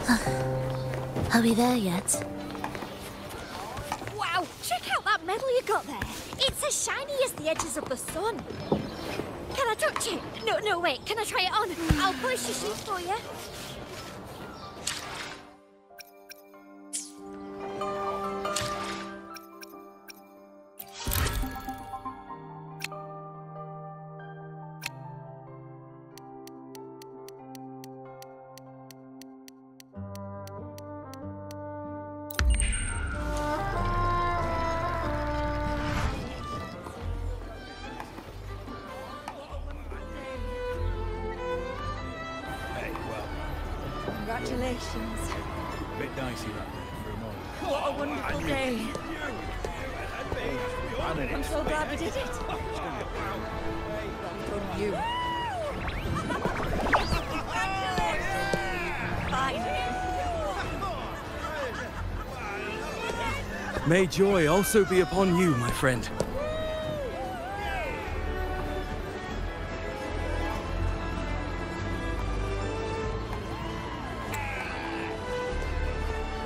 Are we there yet? Wow, check out that medal you got there. It's as shiny as the edges of the sun. Can I touch it? No, wait. Can I try it on? I'll polish your shoes for you. Congratulations. A bit dicey that for a moment. What a wonderful day. I'm so glad we did it. Well done, you. Fine. May joy also be upon you, my friend.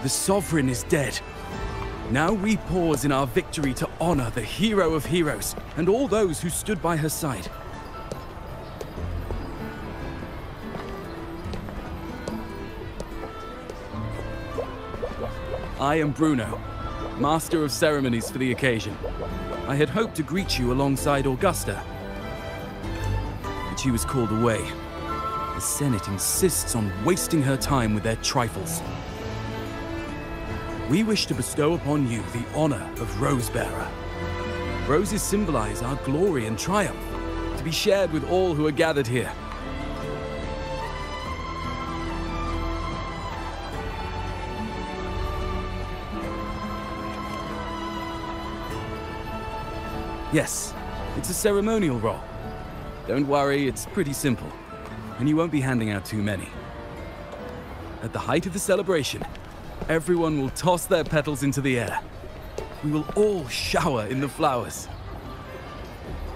The Sovereign is dead. Now we pause in our victory to honor the hero of heroes and all those who stood by her side. I am Bruno, Master of Ceremonies for the occasion. I had hoped to greet you alongside Augusta, but she was called away. The Senate insists on wasting her time with their trifles. We wish to bestow upon you the honor of Rosebearer. Roses symbolize our glory and triumph, to be shared with all who are gathered here. Yes, it's a ceremonial role. Don't worry, it's pretty simple, and you won't be handing out too many. At the height of the celebration, everyone will toss their petals into the air. We will all shower in the flowers.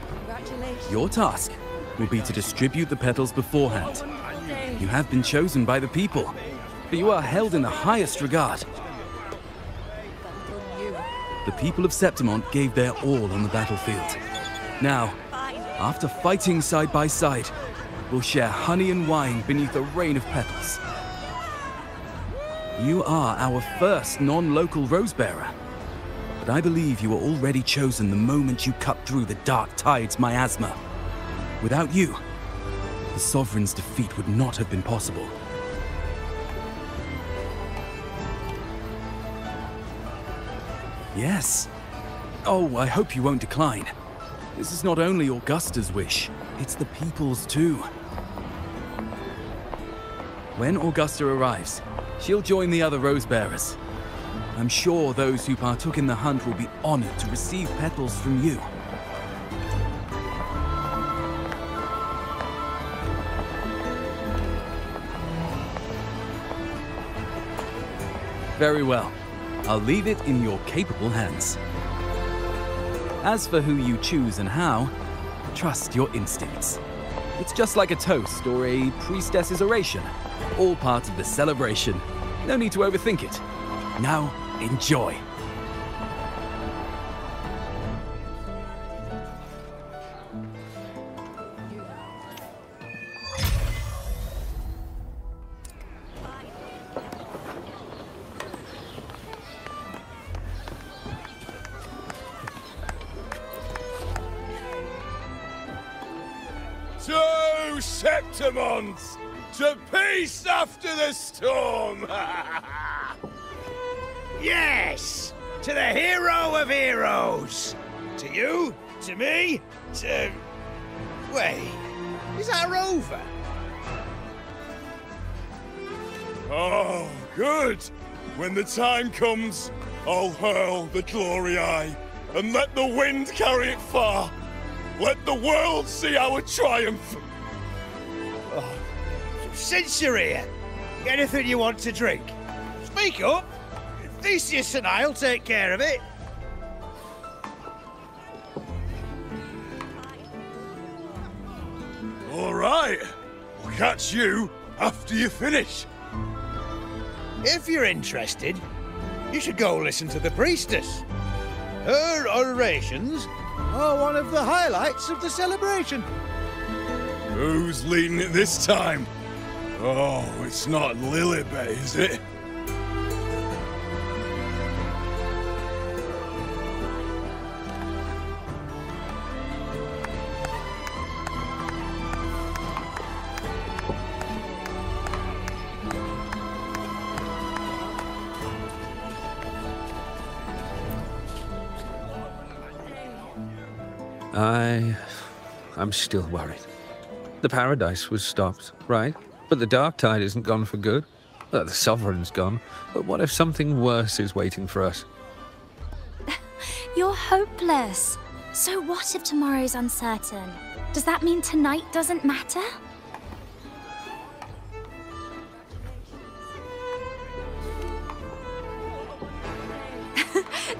Congratulations. Your task will be to distribute the petals beforehand. You have been chosen by the people, but you are held in the highest regard. The people of Septimont gave their all on the battlefield. Now, after fighting side by side, we'll share honey and wine beneath a rain of petals. You are our first non-local Rosebearer, but I believe you were already chosen the moment you cut through the Dark Tide's miasma. Without you, the Sovereign's defeat would not have been possible. Yes. Oh, I hope you won't decline. This is not only Augusta's wish, it's the people's too. When Augusta arrives, she'll join the other Rosebearers. I'm sure those who partook in the hunt will be honored to receive petals from you. Very well. I'll leave it in your capable hands. As for who you choose and how, trust your instincts. It's just like a toast or a priestess's oration. All part of the celebration. No need to overthink it. Now, enjoy. To Septimont! To peace after the storm! Yes! To the hero of heroes! To you, to me, to... Wait, is that a rover? Oh, good! When the time comes, I'll hurl the glory eye and let the wind carry it far. Let the world see our triumph! Oh, since you're here, anything you want to drink? Speak up! Theseus and I'll take care of it. All right, I'll catch you after you finish. If you're interested, you should go listen to the priestess. Her orations are one of the highlights of the celebration. Who's leading it this time? Oh, it's not Lilibet, is it? I'm still worried. The paradise was stopped, right? But the dark tide isn't gone for good. The sovereign's gone. But what if something worse is waiting for us? You're hopeless. So what if tomorrow's uncertain? Does that mean tonight doesn't matter?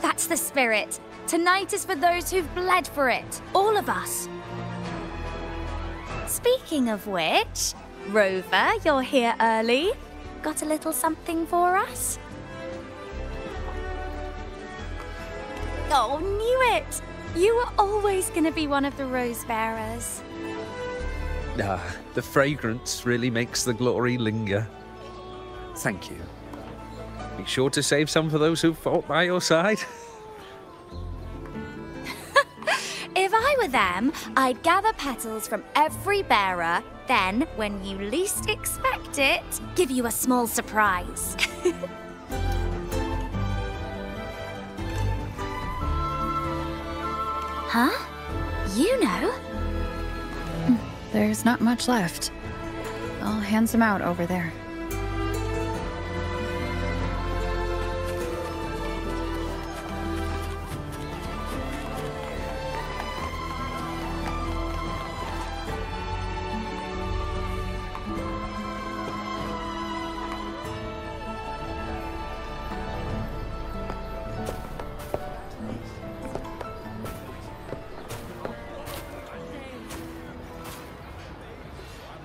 That's the spirit. Tonight is for those who've bled for it. All of us. Speaking of which, Rover, you're here early. Got a little something for us? Oh, knew it! You were always going to be one of the rose bearers. The fragrance really makes the glory linger. Thank you. Be sure to save some for those who fought by your side. If I were them, I'd gather petals from every bearer, then, when you least expect it, give you a small surprise. Huh? Iuno? There's not much left. I'll hand some out over there.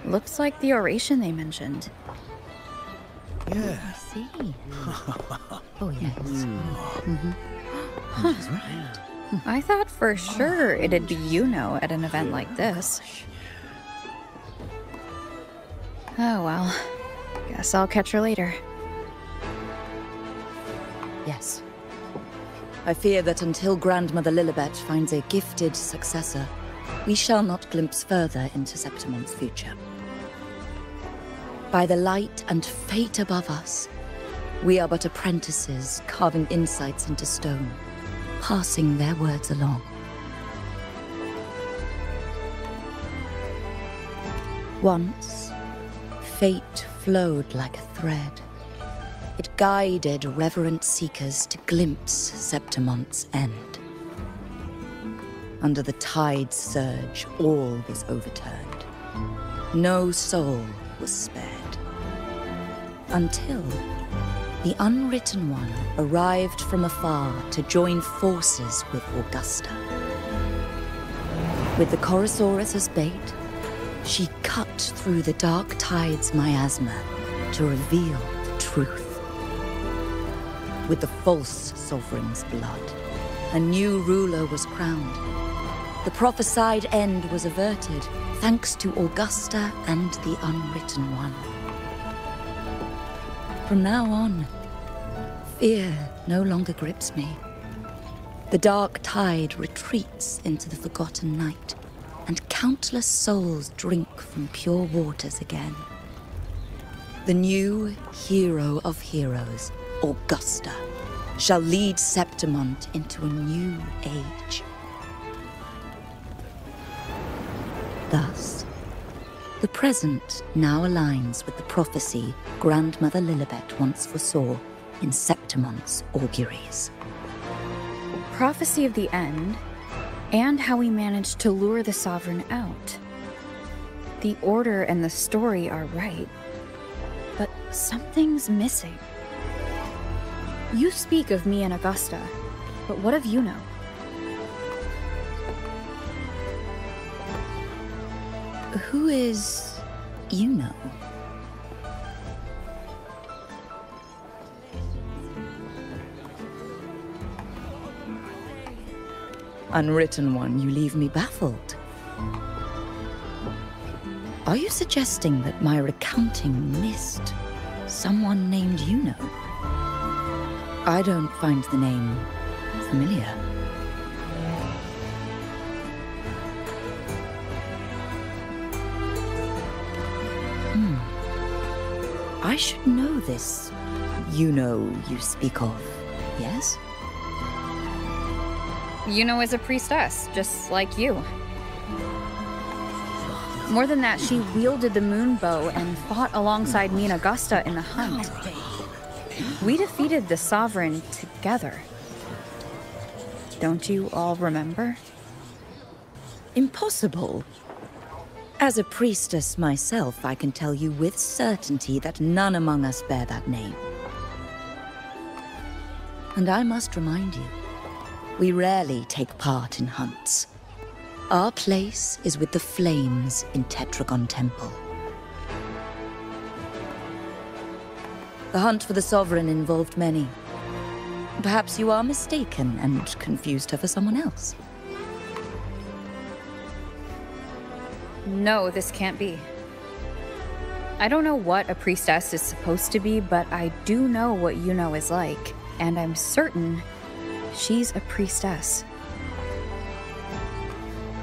Looks like the oration they mentioned. Yeah. I see. Oh, yes. I thought for sure it'd be Iuno at an event like this. Oh well. Guess I'll catch her later. Yes. I fear that until Grandmother Lilibet finds a gifted successor, we shall not glimpse further into Septimon's future. By the light and fate above us, we are but apprentices carving insights into stone, passing their words along. Once, fate flowed like a thread. It guided reverent seekers to glimpse Septimon's end. Under the tide's surge, all was overturned. No soul was spared. Until the Unwritten One arrived from afar to join forces with Augusta. With the Chorosaurus as bait, she cut through the dark tide's miasma to reveal the truth. With the false sovereign's blood, a new ruler was crowned. The prophesied end was averted, thanks to Augusta and the Unwritten One. From now on, fear no longer grips me. The dark tide retreats into the forgotten night, and countless souls drink from pure waters again. The new hero of heroes, Augusta, shall lead Septimon into a new age. Thus, the present now aligns with the prophecy Grandmother Lilibet once foresaw in Septimon's auguries. Prophecy of the end, and how we managed to lure the Sovereign out. The order and the story are right, but something's missing. You speak of me and Augusta, but what of Iuno? Who is Iuno? Unwritten One, you leave me baffled. Are you suggesting that my recounting missed someone named Iuno? I don't find the name familiar. I should know this Iuno you speak of, yes? Iuno is a priestess, just like you. More than that, she wielded the moon bow and fought alongside me and Augusta in the hunt. We defeated the Sovereign together. Don't you all remember? Impossible. As a priestess myself, I can tell you with certainty that none among us bear that name. And I must remind you, we rarely take part in hunts. Our place is with the flames in Tetragon Temple. The hunt for the Sovereign involved many. Perhaps you are mistaken and confused her for someone else. No, this can't be. I don't know what a priestess is supposed to be, but I do know what Iuno is like, and I'm certain she's a priestess.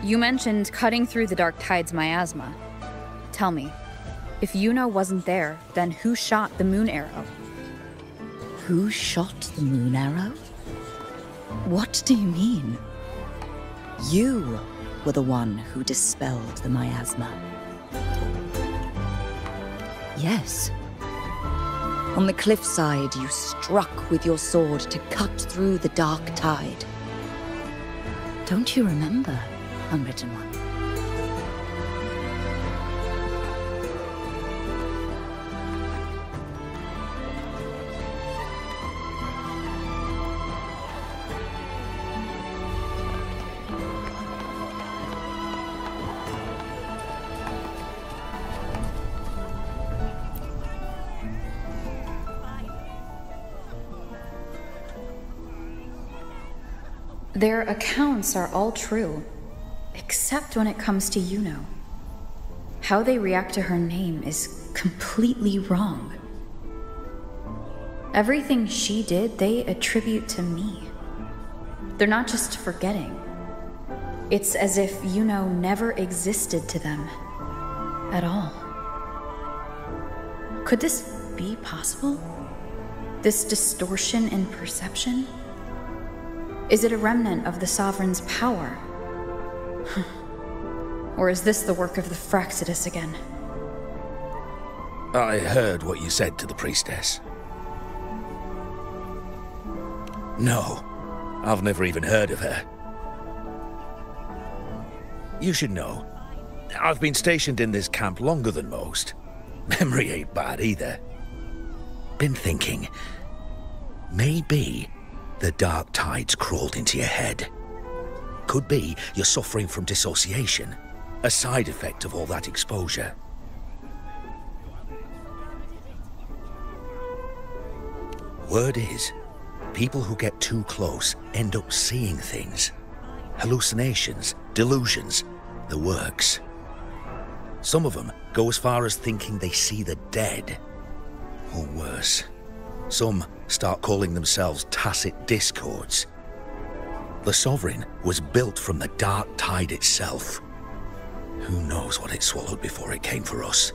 You mentioned cutting through the Dark Tide's miasma. Tell me, if Iuno wasn't there, then who shot the moon arrow? Who shot the moon arrow? What do you mean? You were the one who dispelled the miasma. Yes. On the cliffside, you struck with your sword to cut through the Dark Tide. Don't you remember, Unwritten One? Their accounts are all true, except when it comes to Iuno. How they react to her name is completely wrong. Everything she did, they attribute to me. They're not just forgetting. It's as if Iuno never existed to them at all. Could this be possible? This distortion in perception? Is it a remnant of the Sovereign's power? Or is this the work of the Fractsidus again? I heard what you said to the priestess. No, I've never even heard of her. You should know, I've been stationed in this camp longer than most. Memory ain't bad either. Been thinking, maybe the Dark Tide's crawled into your head. Could be you're suffering from dissociation, a side effect of all that exposure. Word is, people who get too close end up seeing things. Hallucinations, delusions, the works. Some of them go as far as thinking they see the dead. Or worse. Some start calling themselves tacit discords. The Sovereign was built from the Dark Tide itself. Who knows what it swallowed before it came for us?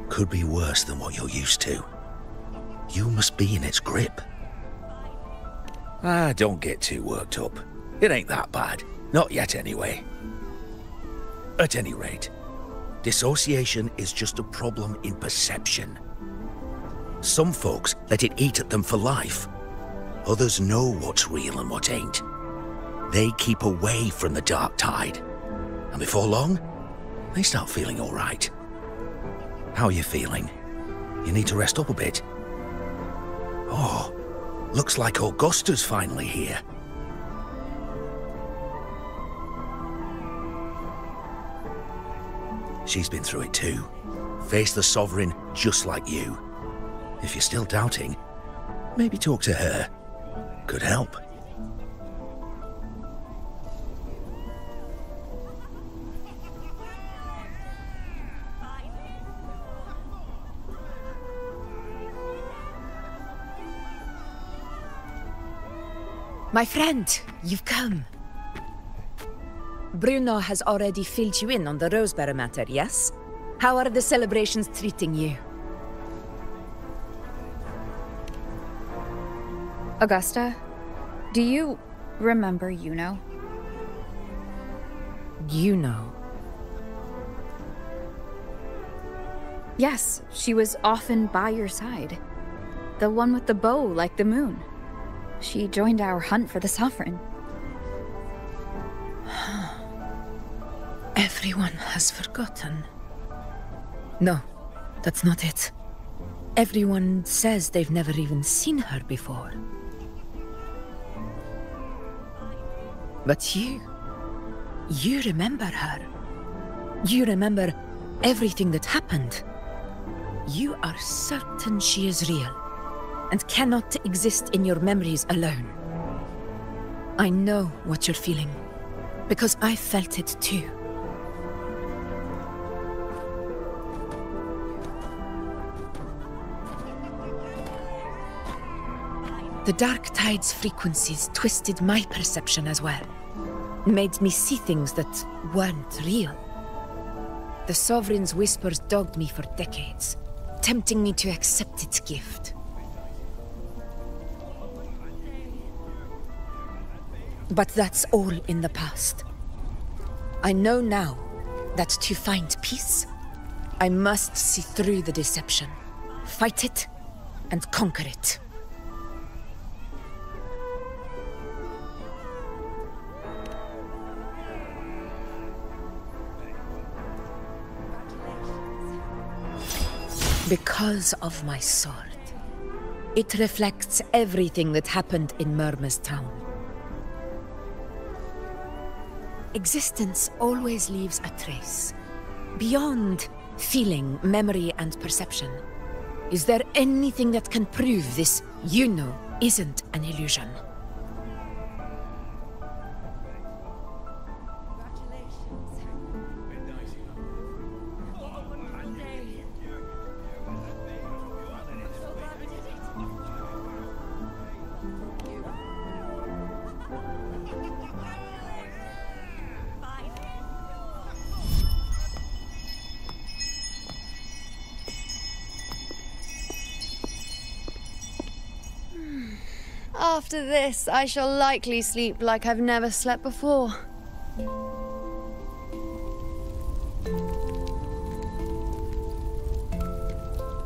Could be worse than what you're used to. You must be in its grip. Don't get too worked up. It ain't that bad. Not yet, anyway. At any rate, dissociation is just a problem in perception. Some folks let it eat at them for life. Others know what's real and what ain't. They keep away from the Dark Tide. And before long, they start feeling all right. How are you feeling? You need to rest up a bit. Oh, looks like Augusta's finally here. She's been through it too. Faced the Sovereign just like you. If you're still doubting, maybe talk to her. Could help. My friend, you've come. Bruno has already filled you in on the Rosebearer matter, yes? How are the celebrations treating you? Augusta, do you remember Iuno? Iuno? Yes, she was often by your side. The one with the bow like the moon. She joined our hunt for the Sovereign. Everyone has forgotten. No, that's not it. Everyone says they've never even seen her before. But you remember her. You remember everything that happened. You are certain she is real, and cannot exist in your memories alone. I know what you're feeling, because I felt it too. The Dark Tide's frequencies twisted my perception as well. Made me see things that weren't real. The Sovereign's whispers dogged me for decades, tempting me to accept its gift. But that's all in the past. I know now that to find peace, I must see through the deception, fight it, and conquer it. Because of my sword. It reflects everything that happened in Murmur's town. Existence always leaves a trace. Beyond feeling, memory, and perception. Is there anything that can prove this Iuno isn't an illusion? After this, I shall likely sleep like I've never slept before.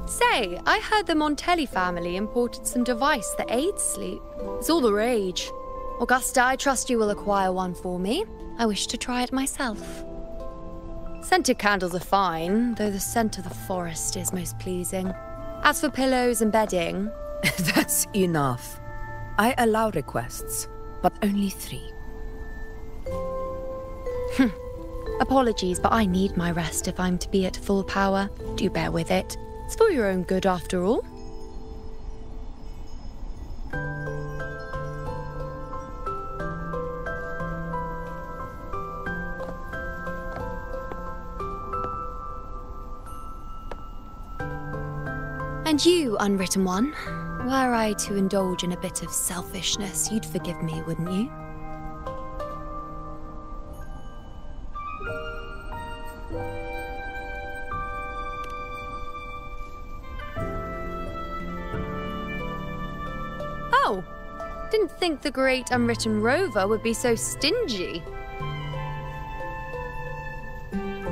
Say, I heard the Montelli family imported some device that aids sleep. It's all the rage. Augusta, I trust you will acquire one for me. I wish to try it myself. Scented candles are fine, though the scent of the forest is most pleasing. As for pillows and bedding... That's enough. I allow requests, but only 3. Apologies, but I need my rest if I'm to be at full power. Do bear with it. It's for your own good, after all. And you, Unwritten One, were I to indulge in a bit of selfishness, you'd forgive me, wouldn't you? Oh, didn't think the great Unwritten Rover would be so stingy.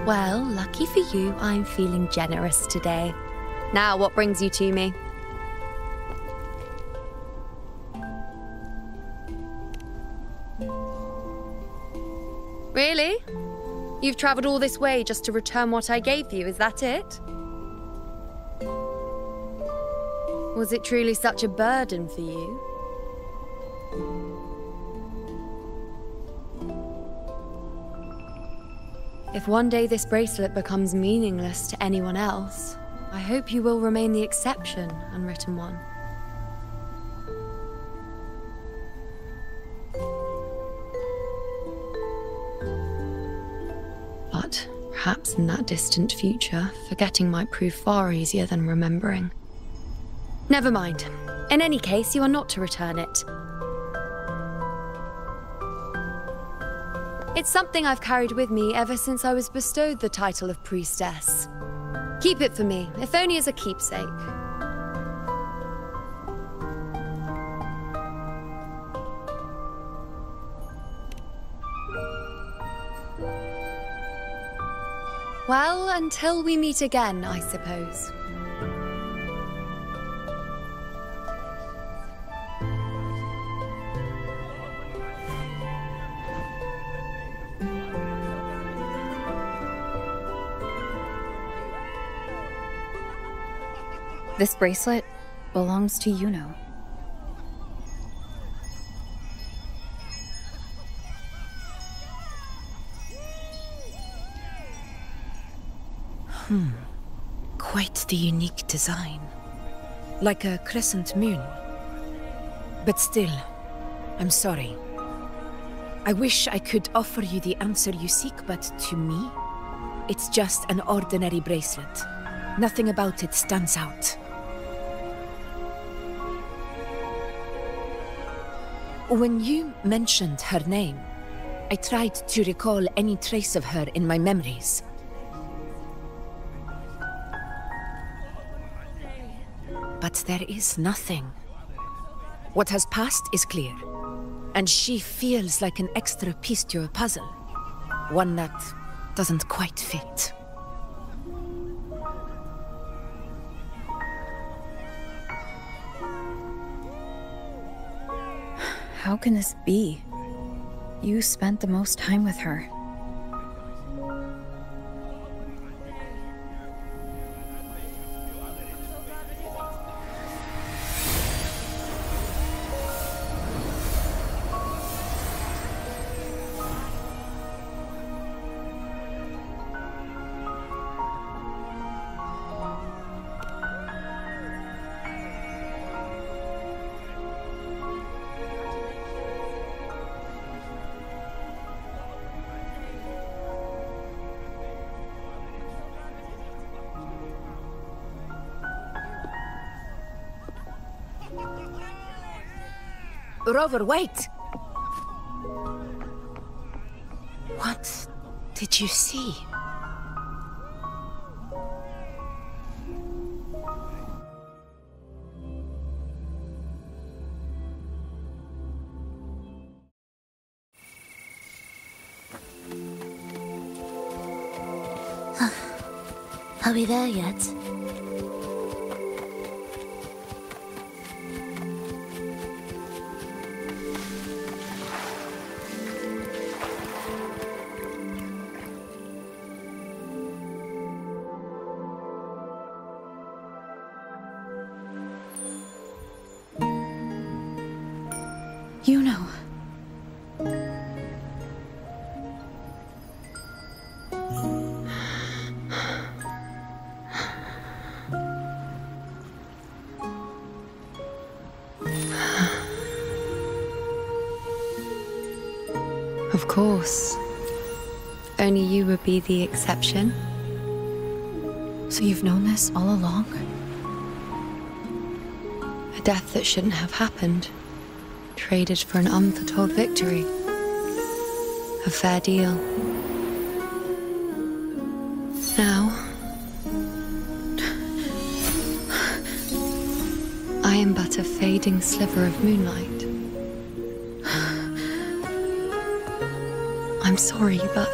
Well, lucky for you, I'm feeling generous today. Now, what brings you to me? Really? You've travelled all this way just to return what I gave you, is that it? Was it truly such a burden for you? If one day this bracelet becomes meaningless to anyone else, I hope you will remain the exception, Unwritten One. But perhaps in that distant future, forgetting might prove far easier than remembering. Never mind. In any case, you are not to return it. It's something I've carried with me ever since I was bestowed the title of priestess. Keep it for me, if only as a keepsake. Well, until we meet again, I suppose. This bracelet belongs to Iuno. Quite the unique design. Like a crescent moon. But still, I'm sorry. I wish I could offer you the answer you seek, but to me, it's just an ordinary bracelet. Nothing about it stands out. When you mentioned her name, I tried to recall any trace of her in my memories. But there is nothing. What has passed is clear, and she feels like an extra piece to a puzzle. One that doesn't quite fit. How can this be? You spent the most time with her. Rover, wait! What did you see? Are we there yet? Iuno. Of course. Only you would be the exception. So you've known this all along? A death that shouldn't have happened. Traded for an unforetold victory. A fair deal. Now, I am but a fading sliver of moonlight. I'm sorry, but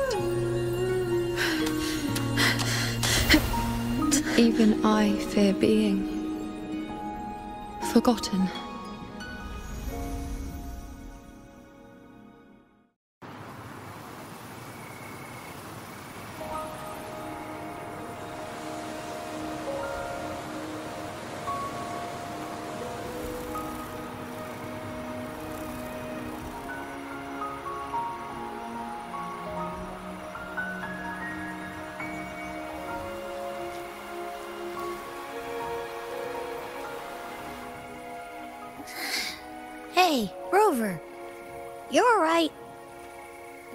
even I fear being forgotten. Hey, Rover. You're all right.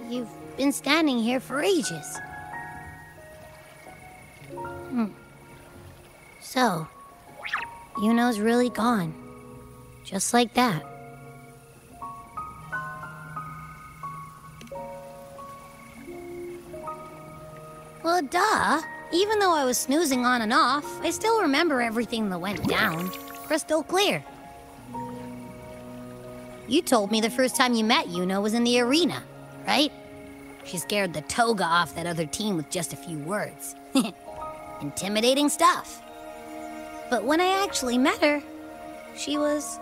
You've been standing here for ages. So, Iuno's really gone. Just like that. Even though I was snoozing on and off, I still remember everything that went down. Crystal clear. You told me the first time you met Iuno was in the arena, right? She scared the toga off that other team with just a few words. Intimidating stuff. But when I actually met her, she was...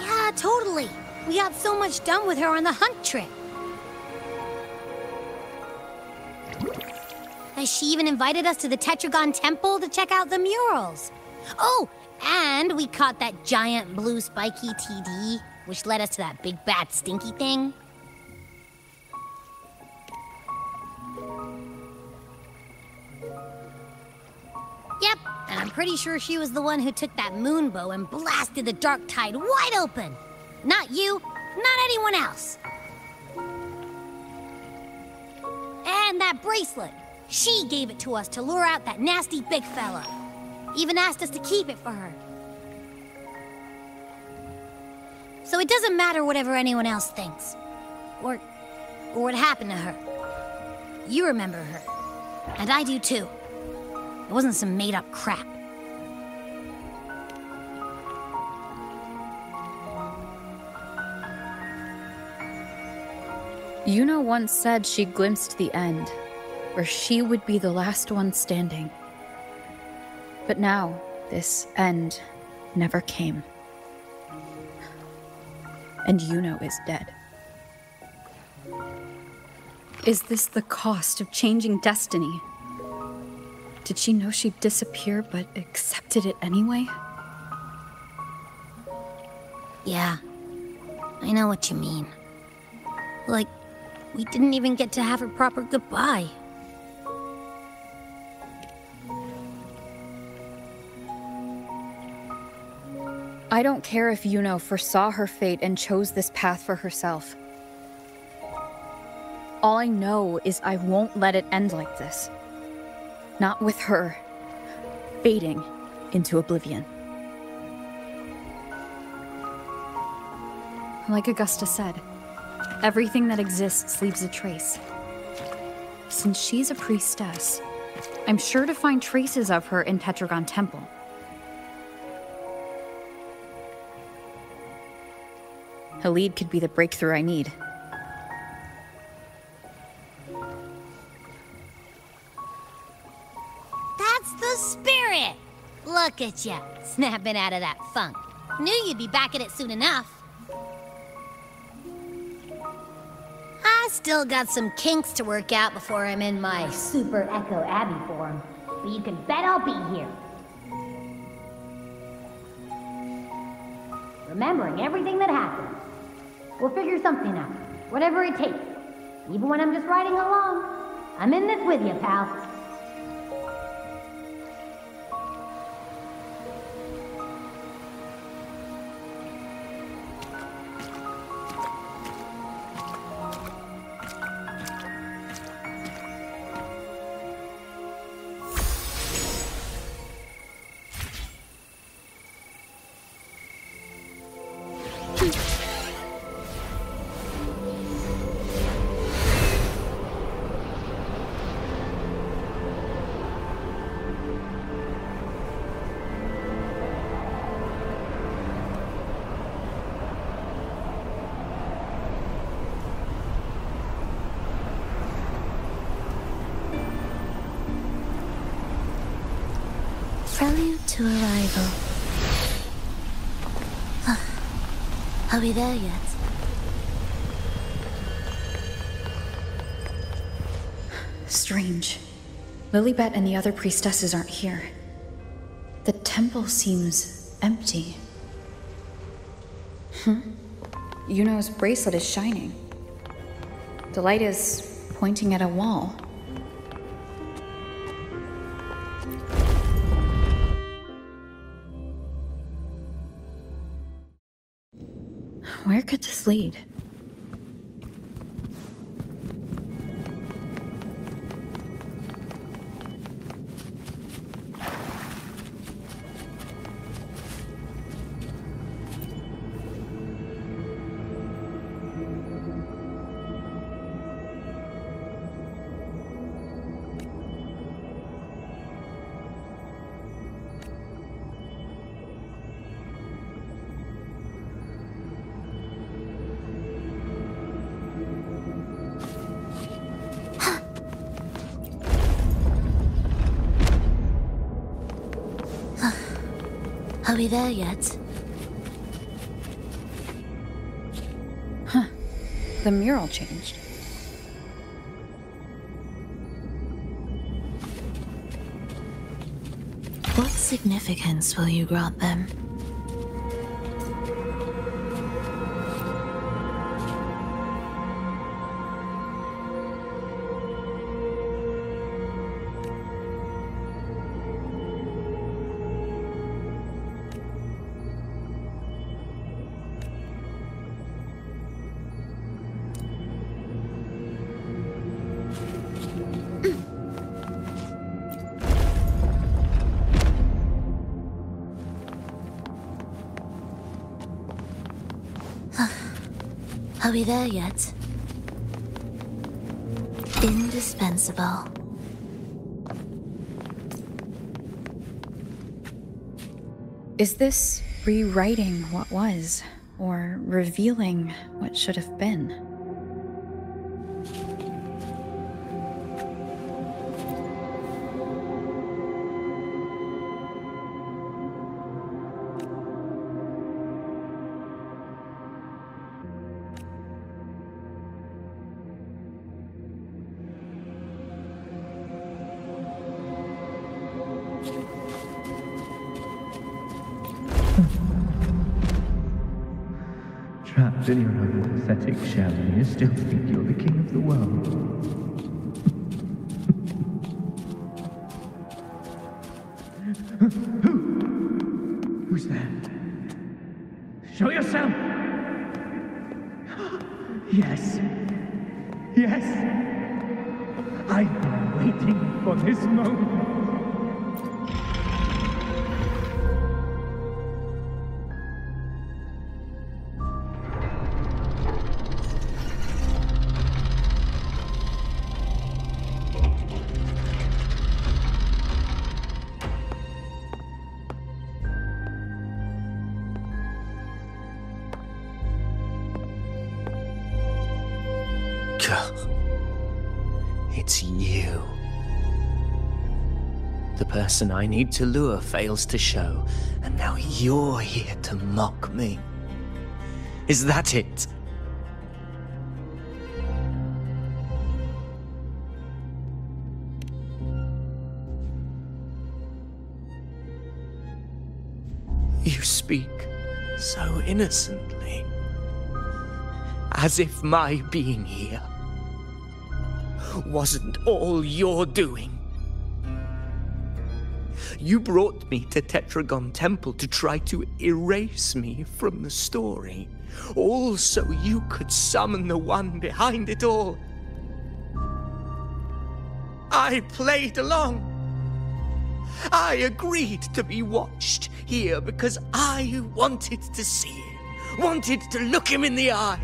Yeah, totally. We got so much done with her on the hunt trip. She even invited us to the Tetragon Temple to check out the murals. Oh, and we caught that giant blue spiky TD, which led us to that big bad stinky thing. Yep, and I'm pretty sure she was the one who took that moon bow and blasted the dark tide wide open. Not you, not anyone else. And that bracelet. She gave it to us to lure out that nasty big fella. Even asked us to keep it for her. So it doesn't matter whatever anyone else thinks. Or what happened to her. You remember her. And I do too. It wasn't some made-up crap. Iuno once said she glimpsed the end, where she would be the last one standing. But now, this end never came. And Iuno is dead. Is this the cost of changing destiny? Did she know she'd disappear, but accepted it anyway? Yeah, I know what you mean. Like, we didn't even get to have a proper goodbye. I don't care if Iuno foresaw her fate and chose this path for herself. All I know is I won't let it end like this. Not with her fading into oblivion. Like Augusta said, everything that exists leaves a trace. Since she's a priestess, I'm sure to find traces of her in Tetragon Temple. A lead could be the breakthrough I need. That's the spirit! Look at ya, snapping out of that funk. Knew you'd be back at it soon enough. I still got some kinks to work out before I'm in my Super Echo Abbey form, but you can bet I'll be here. Remembering everything that happened. We'll figure something out, whatever it takes. Even when I'm just riding along. I'm in this with you, pal. Prelude to arrival. Are we there yet? Strange. Lilibet and the other priestesses aren't here. The temple seems empty. Iuno's bracelet is shining. The light is pointing at a wall. Where could this lead? Are we there yet? Huh. The mural changed. What significance will you grant them? Are we there yet? Indispensable. Is this rewriting what was, or revealing what should have been? Trapped in your own pathetic shell, and you still think you're the king of the world. Who's there? Show yourself! Yes. Yes! I've been waiting for this moment. It's you. The person I need to lure fails to show, and now you're here to mock me. Is that it? You speak so innocently, as if my being here wasn't all you're doing. You brought me to Tetragon Temple to try to erase me from the story, all so you could summon the one behind it all. I played along. I agreed to be watched here because I wanted to see him, wanted to look him in the eye.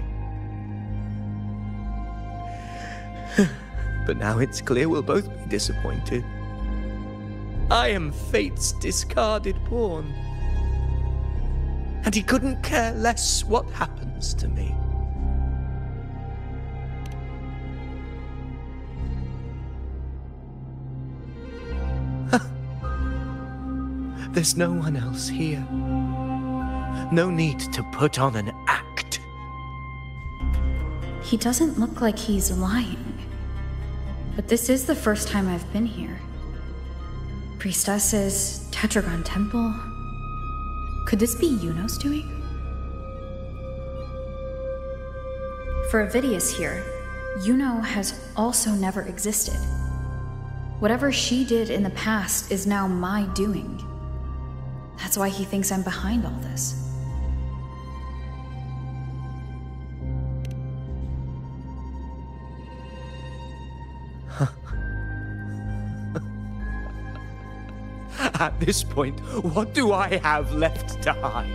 But now it's clear we'll both be disappointed. I am Fate's discarded pawn. And he couldn't care less what happens to me. There's no one else here. No need to put on an act. He doesn't look like he's lying. But this is the first time I've been here. Priestesses, Tetragon Temple. Could this be Iuno's doing? For Avidius here, Iuno has also never existed. Whatever she did in the past is now my doing. That's why he thinks I'm behind all this. At this point, what do I have left to hide?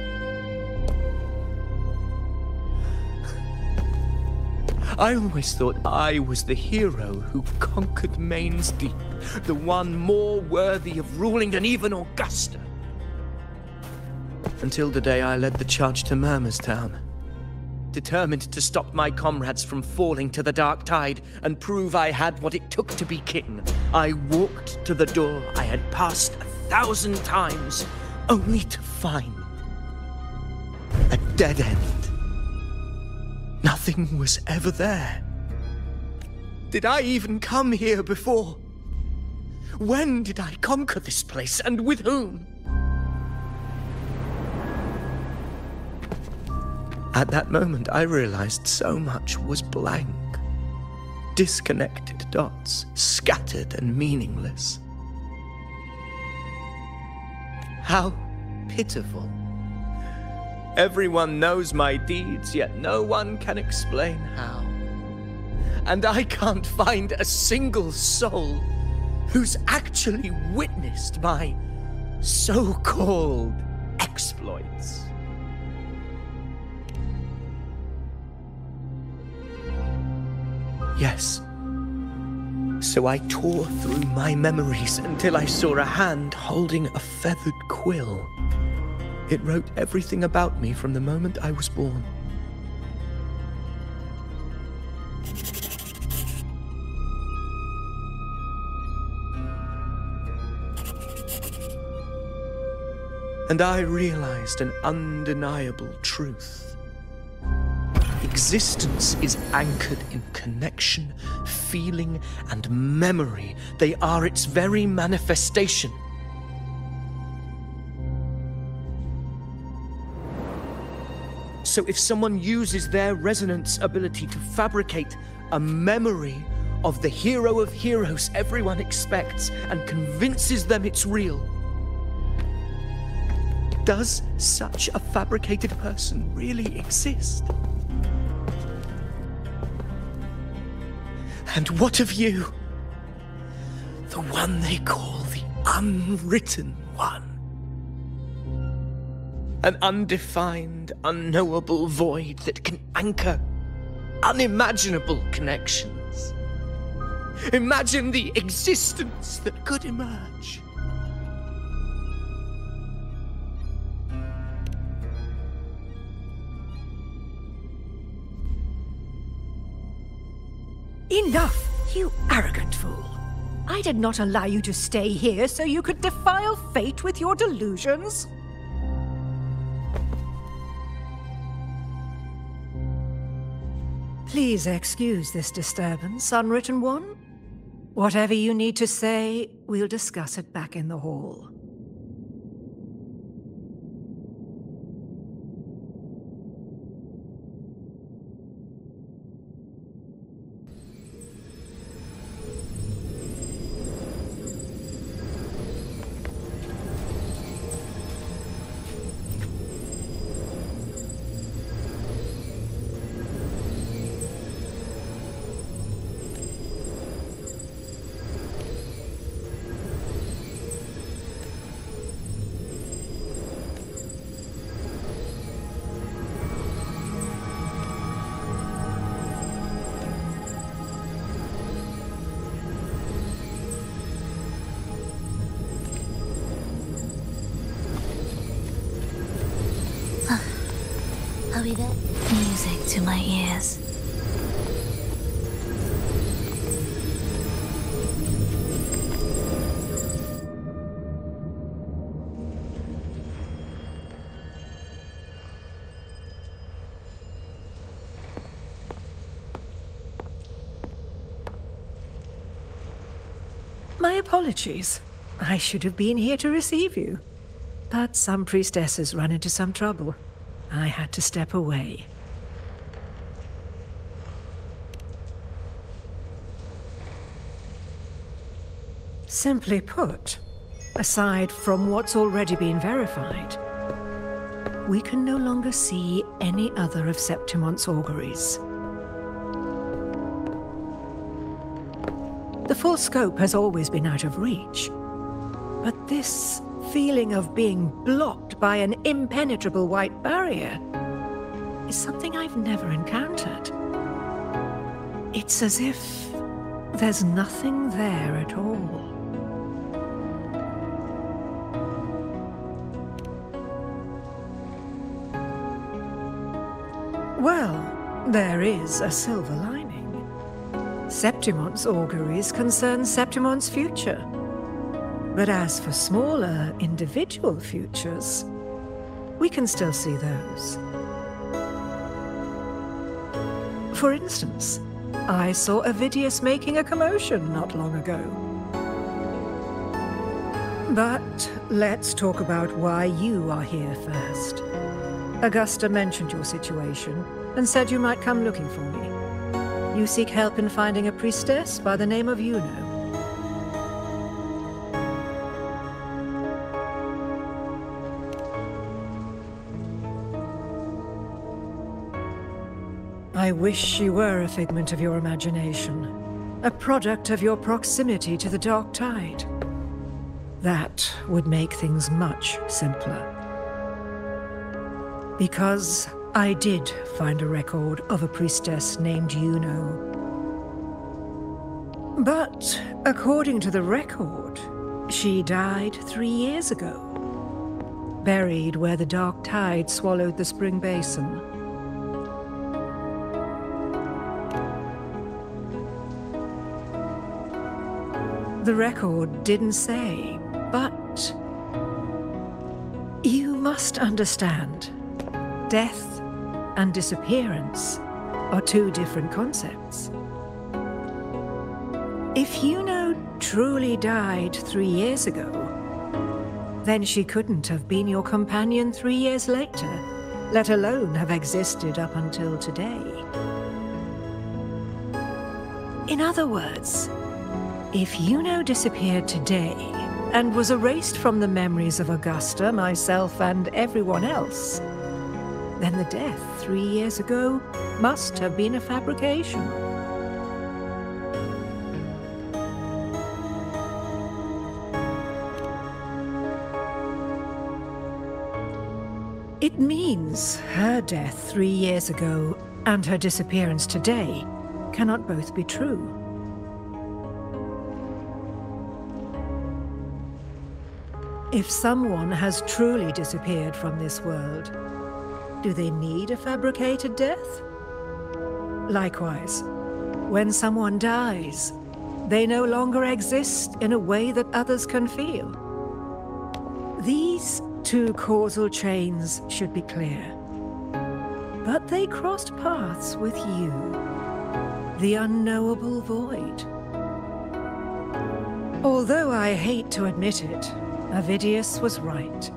I always thought I was the hero who conquered Main's Deep, the one more worthy of ruling than even Augusta. Until the day I led the charge to Murmur's Town. Determined to stop my comrades from falling to the dark tide and prove I had what it took to be king, I walked to the door I had passed 1,000 times, only to find a dead end. Nothing was ever there. Did I even come here before? When did I conquer this place, and with whom? At that moment, I realized so much was blank. Disconnected dots, scattered and meaningless. How pitiful. Everyone knows my deeds, yet no one can explain how. And I can't find a single soul who's actually witnessed my so-called exploits. Yes. So I tore through my memories until I saw a hand holding a feathered quill. It wrote everything about me from the moment I was born. And I realized an undeniable truth. Existence is anchored in connection, feeling, and memory. They are its very manifestation. So if someone uses their resonance ability to fabricate a memory of the hero of heroes everyone expects and convinces them it's real, does such a fabricated person really exist? And what of you? The one they call the Unwritten One. An undefined, unknowable void that can anchor unimaginable connections. Imagine the existence that could emerge. Enough, you arrogant fool. I did not allow you to stay here so you could defile fate with your delusions. Please excuse this disturbance, Unwritten One. Whatever you need to say, we'll discuss it back in the hall. Are we there? Music to my ears. My apologies. I should have been here to receive you. But some priestesses ran into some trouble. I had to step away. Simply put, aside from what's already been verified, we can no longer see any other of Septimon's auguries. The full scope has always been out of reach, but this feeling of being blocked by an impenetrable white barrier is something I've never encountered. It's as if there's nothing there at all. Well, there is a silver lining. Septimon's auguries concern Septimon's future. But as for smaller, individual futures, we can still see those. For instance, I saw Avidius making a commotion not long ago. But let's talk about why you are here first. Augusta mentioned your situation and said you might come looking for me. You seek help in finding a priestess by the name of Iuno. I wish she were a figment of your imagination, a product of your proximity to the Dark Tide. That would make things much simpler. Because I did find a record of a priestess named Iuno. But according to the record, she died 3 years ago, buried where the Dark Tide swallowed the spring basin. The record didn't say, but you must understand, death and disappearance are two different concepts. If Iuno truly died 3 years ago, then she couldn't have been your companion 3 years later, let alone have existed up until today. In other words, if Iuno disappeared today and was erased from the memories of Augusta, myself, and everyone else, then the death 3 years ago must have been a fabrication. It means her death 3 years ago and her disappearance today cannot both be true. If someone has truly disappeared from this world, do they need a fabricated death? Likewise, when someone dies, they no longer exist in a way that others can feel. These two causal chains should be clear. But they crossed paths with you, the unknowable void. Although I hate to admit it, Avidius was right.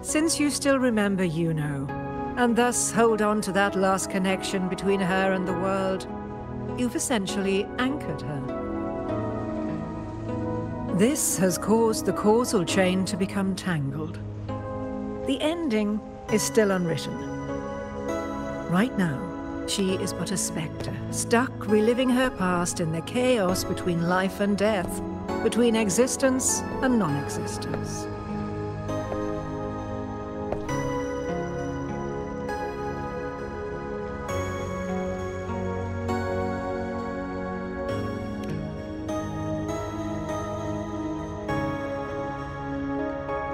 Since you still remember Iuno, and thus hold on to that last connection between her and the world, you've essentially anchored her. This has caused the causal chain to become tangled. The ending is still unwritten. Right now, she is but a spectre, stuck reliving her past in the chaos between life and death, between existence and non-existence.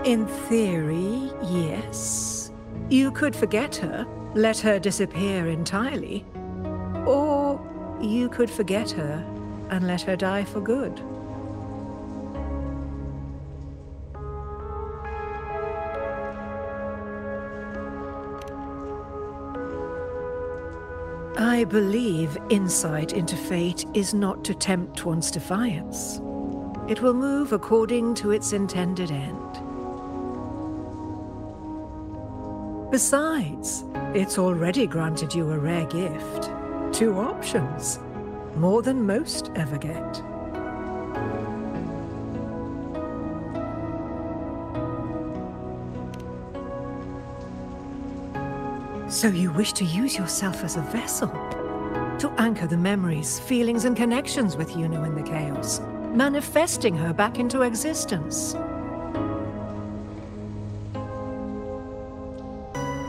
In theory, yes. You could forget her, let her disappear entirely. Or you could forget her and let her die for good. I believe insight into fate is not to tempt one's defiance. It will move according to its intended end. Besides, it's already granted you a rare gift. 2 options. More than most ever get. So you wish to use yourself as a vessel, to anchor the memories, feelings, and connections with Iuno in the chaos, manifesting her back into existence.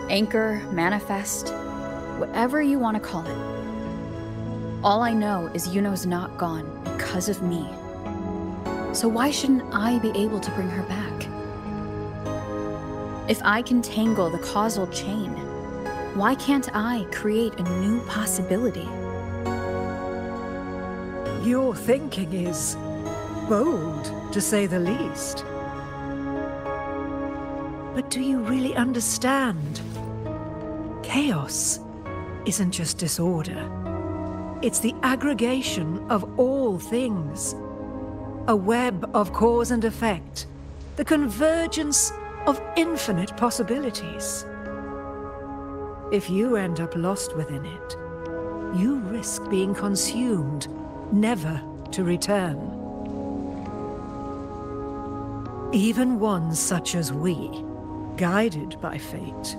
Anchor, manifest, whatever you want to call it. All I know is Iuno's not gone because of me. So why shouldn't I be able to bring her back? If I can tangle the causal chain, why can't I create a new possibility? Your thinking is, Bold, to say the least. But do you really understand? Chaos isn't just disorder. It's the aggregation of all things. A web of cause and effect. The convergence of infinite possibilities. If you end up lost within it, you risk being consumed, never to return. Even ones such as we, guided by fate,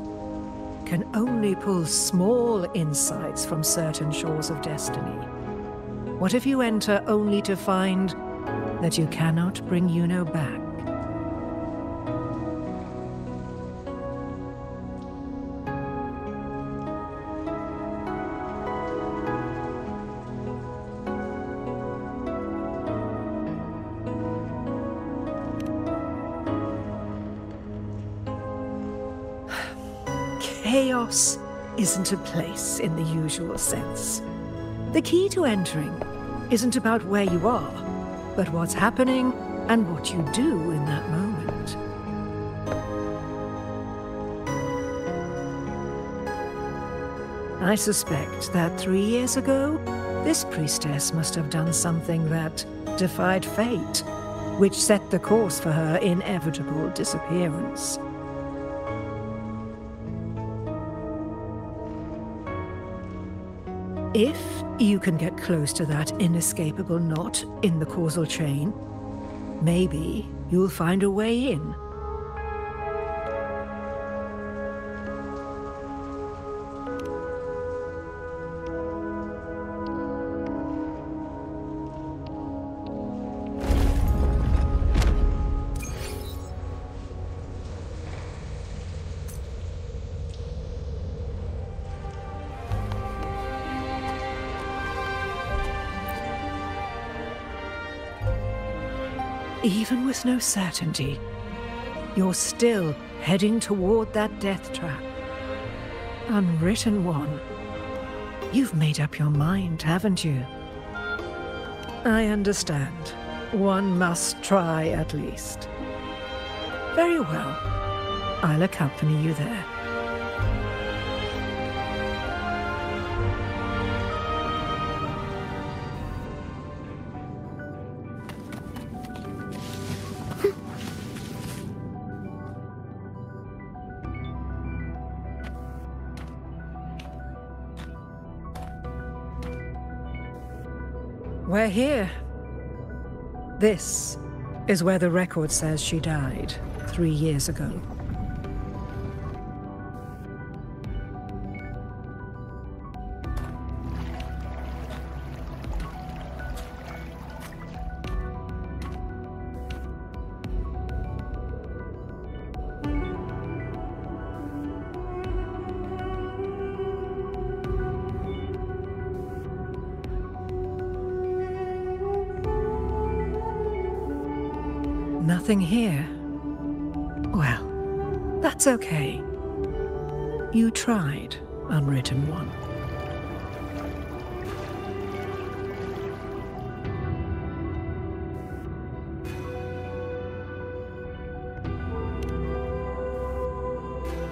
can only pull small insights from certain shores of destiny. What if you enter only to find that you cannot bring Iuno back? Chaos isn't a place in the usual sense. The key to entering isn't about where you are, but what's happening and what you do in that moment. I suspect that 3 years ago, this priestess must have done something that defied fate, which set the course for her inevitable disappearance. If you can get close to that inescapable knot in the causal chain, maybe you'll find a way in. Even with no certainty, you're still heading toward that death trap. Unwritten one. You've made up your mind, haven't you? I understand. One must try at least. Very well. I'll accompany you there. We're here. This is where the record says she died 3 years ago. Nothing here. Well, that's okay. You tried, Unwritten One.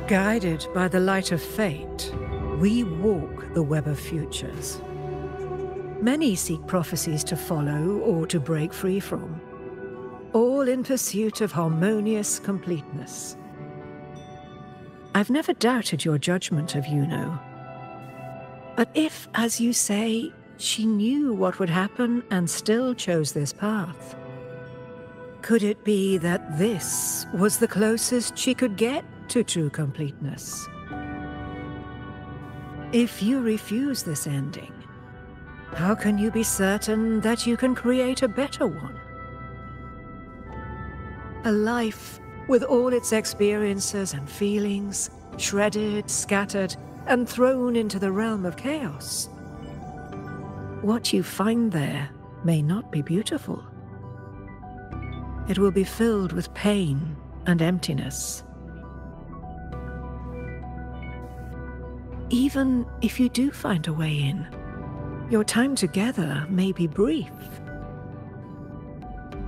Guided by the light of fate, we walk the web of futures. Many seek prophecies to follow or to break free from, all in pursuit of harmonious completeness. I've never doubted your judgment of Iuno. But if, as you say, she knew what would happen and still chose this path, could it be that this was the closest she could get to true completeness? If you refuse this ending, how can you be certain that you can create a better one? A life with all its experiences and feelings, shredded, scattered, and thrown into the realm of chaos. What you find there may not be beautiful. It will be filled with pain and emptiness. Even if you do find a way in, your time together may be brief.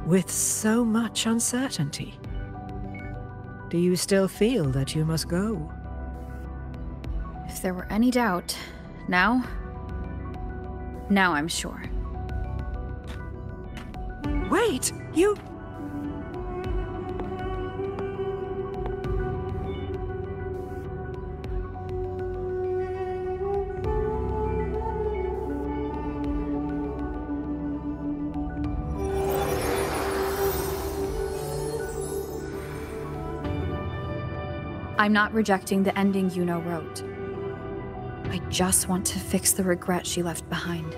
with so much uncertainty. Do you still feel that you must go? If there were any doubt, now I'm sure. Wait, you... I'm not rejecting the ending Iuno wrote. I just want to fix the regret she left behind.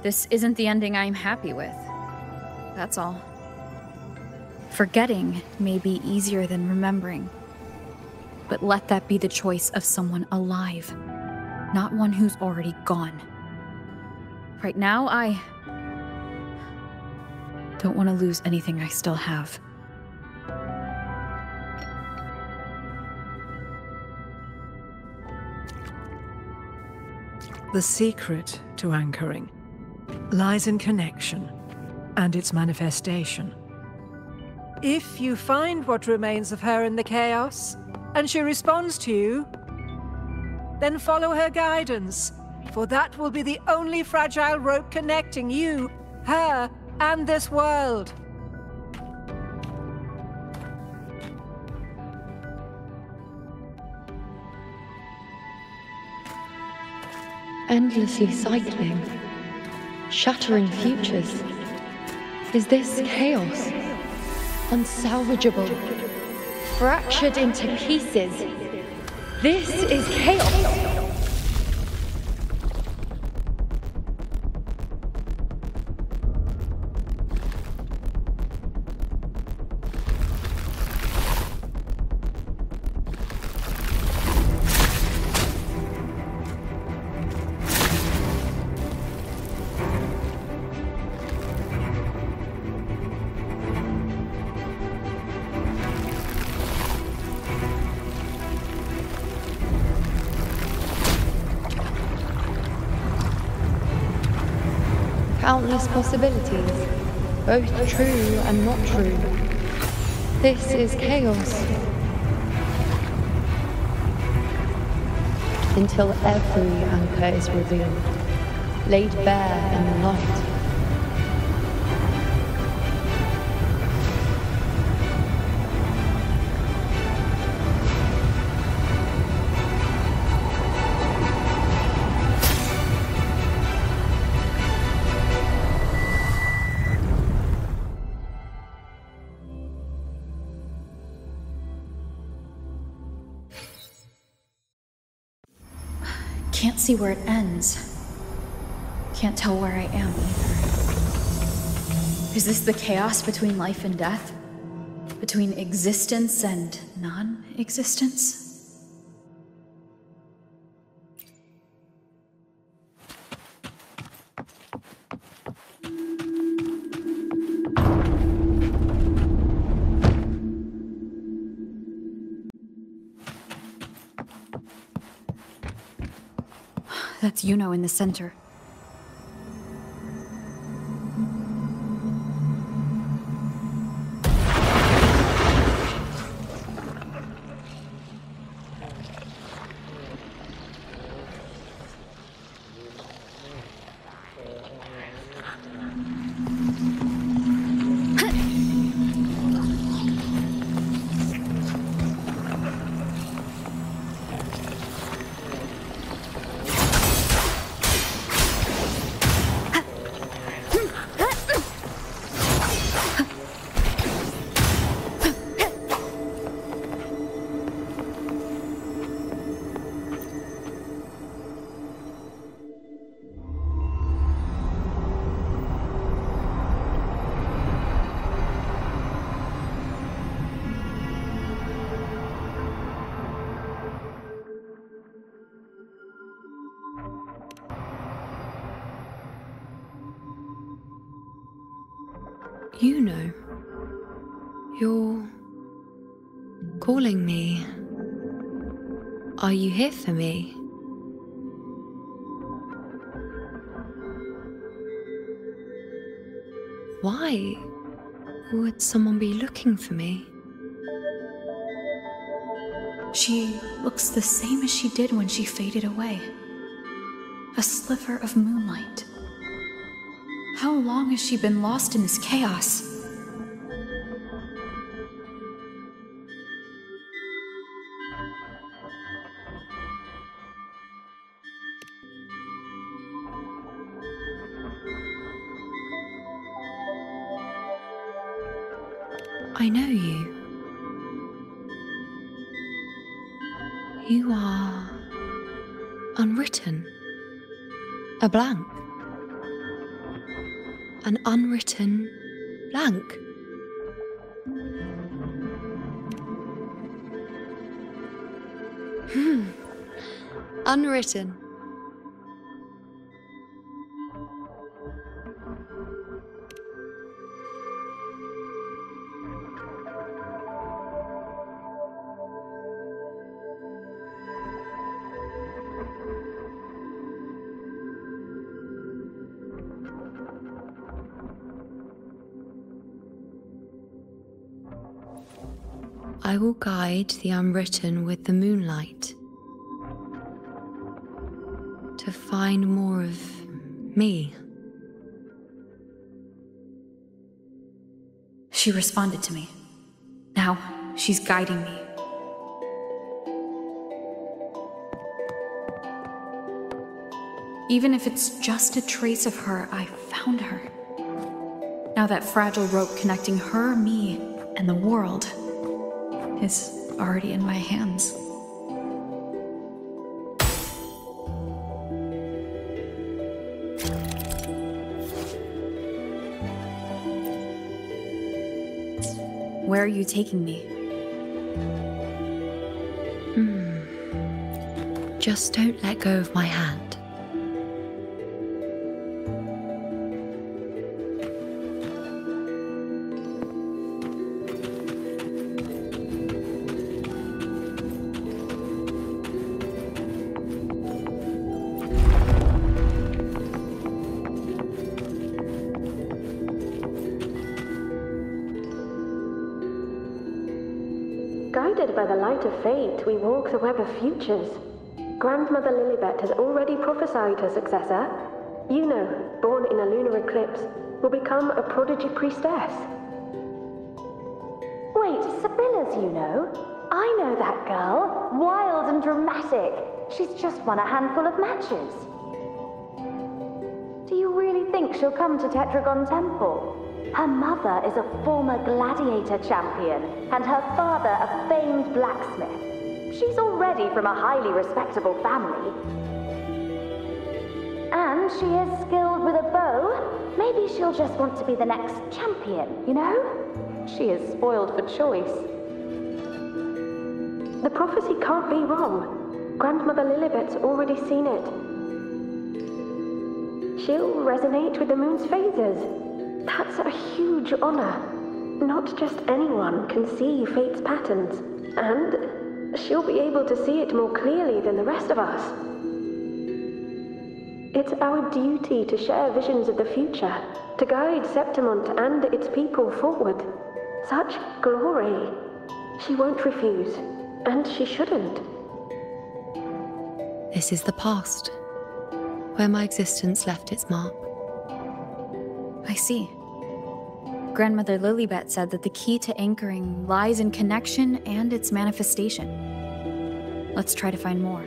This isn't the ending I'm happy with. That's all. Forgetting may be easier than remembering. But let that be the choice of someone alive, not one who's already gone. Right now, I don't want to lose anything I still have. The secret to anchoring lies in connection and its manifestation. If you find what remains of her in the chaos, and she responds to you, then follow her guidance, for that will be the only fragile rope connecting you, her, and this world. Endlessly cycling, shattering futures. Is this chaos? Unsalvageable, fractured into pieces. This is chaos. Countless possibilities, both true and not true. This is chaos. Until every anchor is revealed, laid bare in the light. Can't see where it ends. Can't tell where I am either. Is this the chaos between life and death? Between existence and non-existence? That's Iuno in the center. Iuno, you're calling me. Are you here for me? Why would someone be looking for me? She looks the same as she did when she faded away. A sliver of moonlight. How long has she been lost in this chaos? I know you. You are unwritten. A blank. An unwritten blank. Unwritten. I will guide the unwritten with the moonlight to find more of me. She responded to me. Now she's guiding me. Even if it's just a trace of her, I found her. Now that fragile rope connecting her, me, and the world is already in my hands. Where are you taking me? Just don't let go of my hand. Guided by the light of fate, we walk the web of futures. Grandmother Lilibet has already prophesied her successor. Iuno, born in a lunar eclipse, will become a prodigy priestess. Wait, Sibylla's Iuno? I know that girl. Wild and dramatic. She's just won a handful of matches. Do you really think she'll come to Tetragon Temple? Her mother is a former Gladiator champion, and her father a famed blacksmith. She's already from a highly respectable family. And she is skilled with a bow. Maybe she'll just want to be the next champion, you know? She is spoiled for choice. The prophecy can't be wrong. Grandmother Lilibet's already seen it. She'll resonate with the moon's phases. That's a huge honor. Not just anyone can see fate's patterns, and she'll be able to see it more clearly than the rest of us. It's our duty to share visions of the future, to guide Septimont and its people forward. Such glory. She won't refuse, and she shouldn't. This is the past, where my existence left its mark. I see. Grandmother Lilibet said that the key to anchoring lies in connection and its manifestation. Let's try to find more.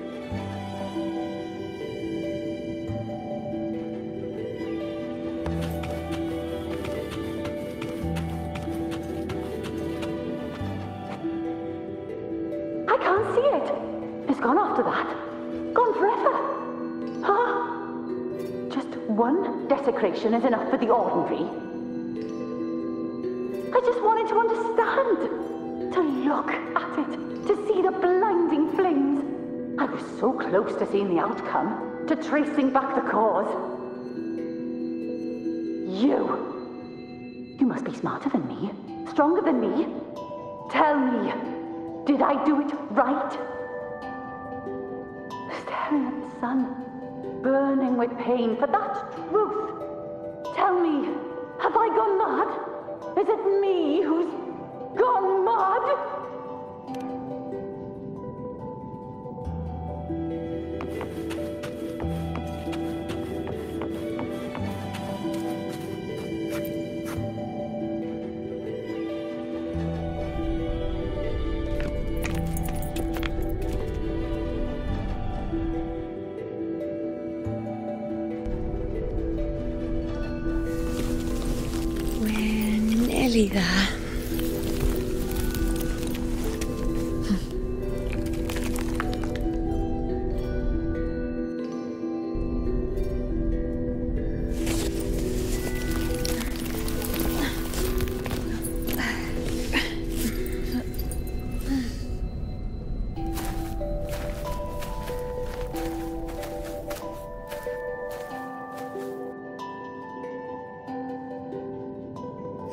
I can't see it. It's gone after that. Gone forever. Huh? Just one desecration is enough for the ordinary. I just wanted to understand, to look at it, to see the blinding flames. I was so close to seeing the outcome, to tracing back the cause. You must be smarter than me, stronger than me. Tell me, did I do it right? Staring at the sun, burning with pain for that truth. Tell me, have I gone mad? Is it me who's gone mad? There.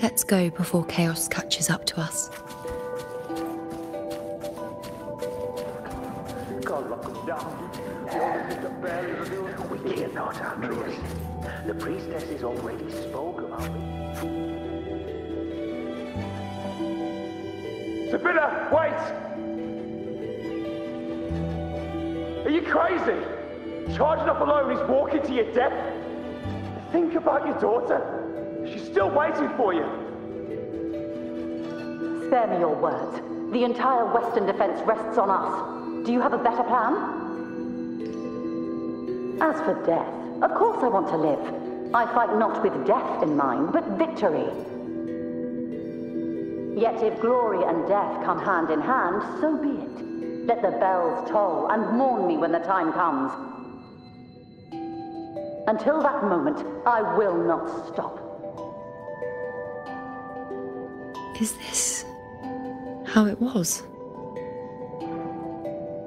Let's go before chaos catches up to us. We cannot, Andreas. The priestesses already spoke about it. Sibylla, wait! Are you crazy? Charging up alone is walking to your death. Think about your daughter. She's still waiting for you. Spare me your words. The entire Western defense rests on us. Do you have a better plan? As for death, of course I want to live. I fight not with death in mind, but victory. Yet if glory and death come hand in hand, so be it. Let the bells toll and mourn me when the time comes. Until that moment, I will not stop. Is this how it was?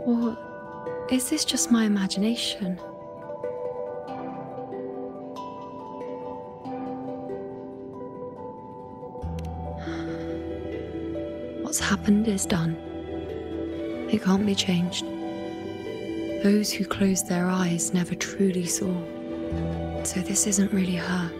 Or is this just my imagination? What's happened is done. It can't be changed. Those who closed their eyes never truly saw. So this isn't really her.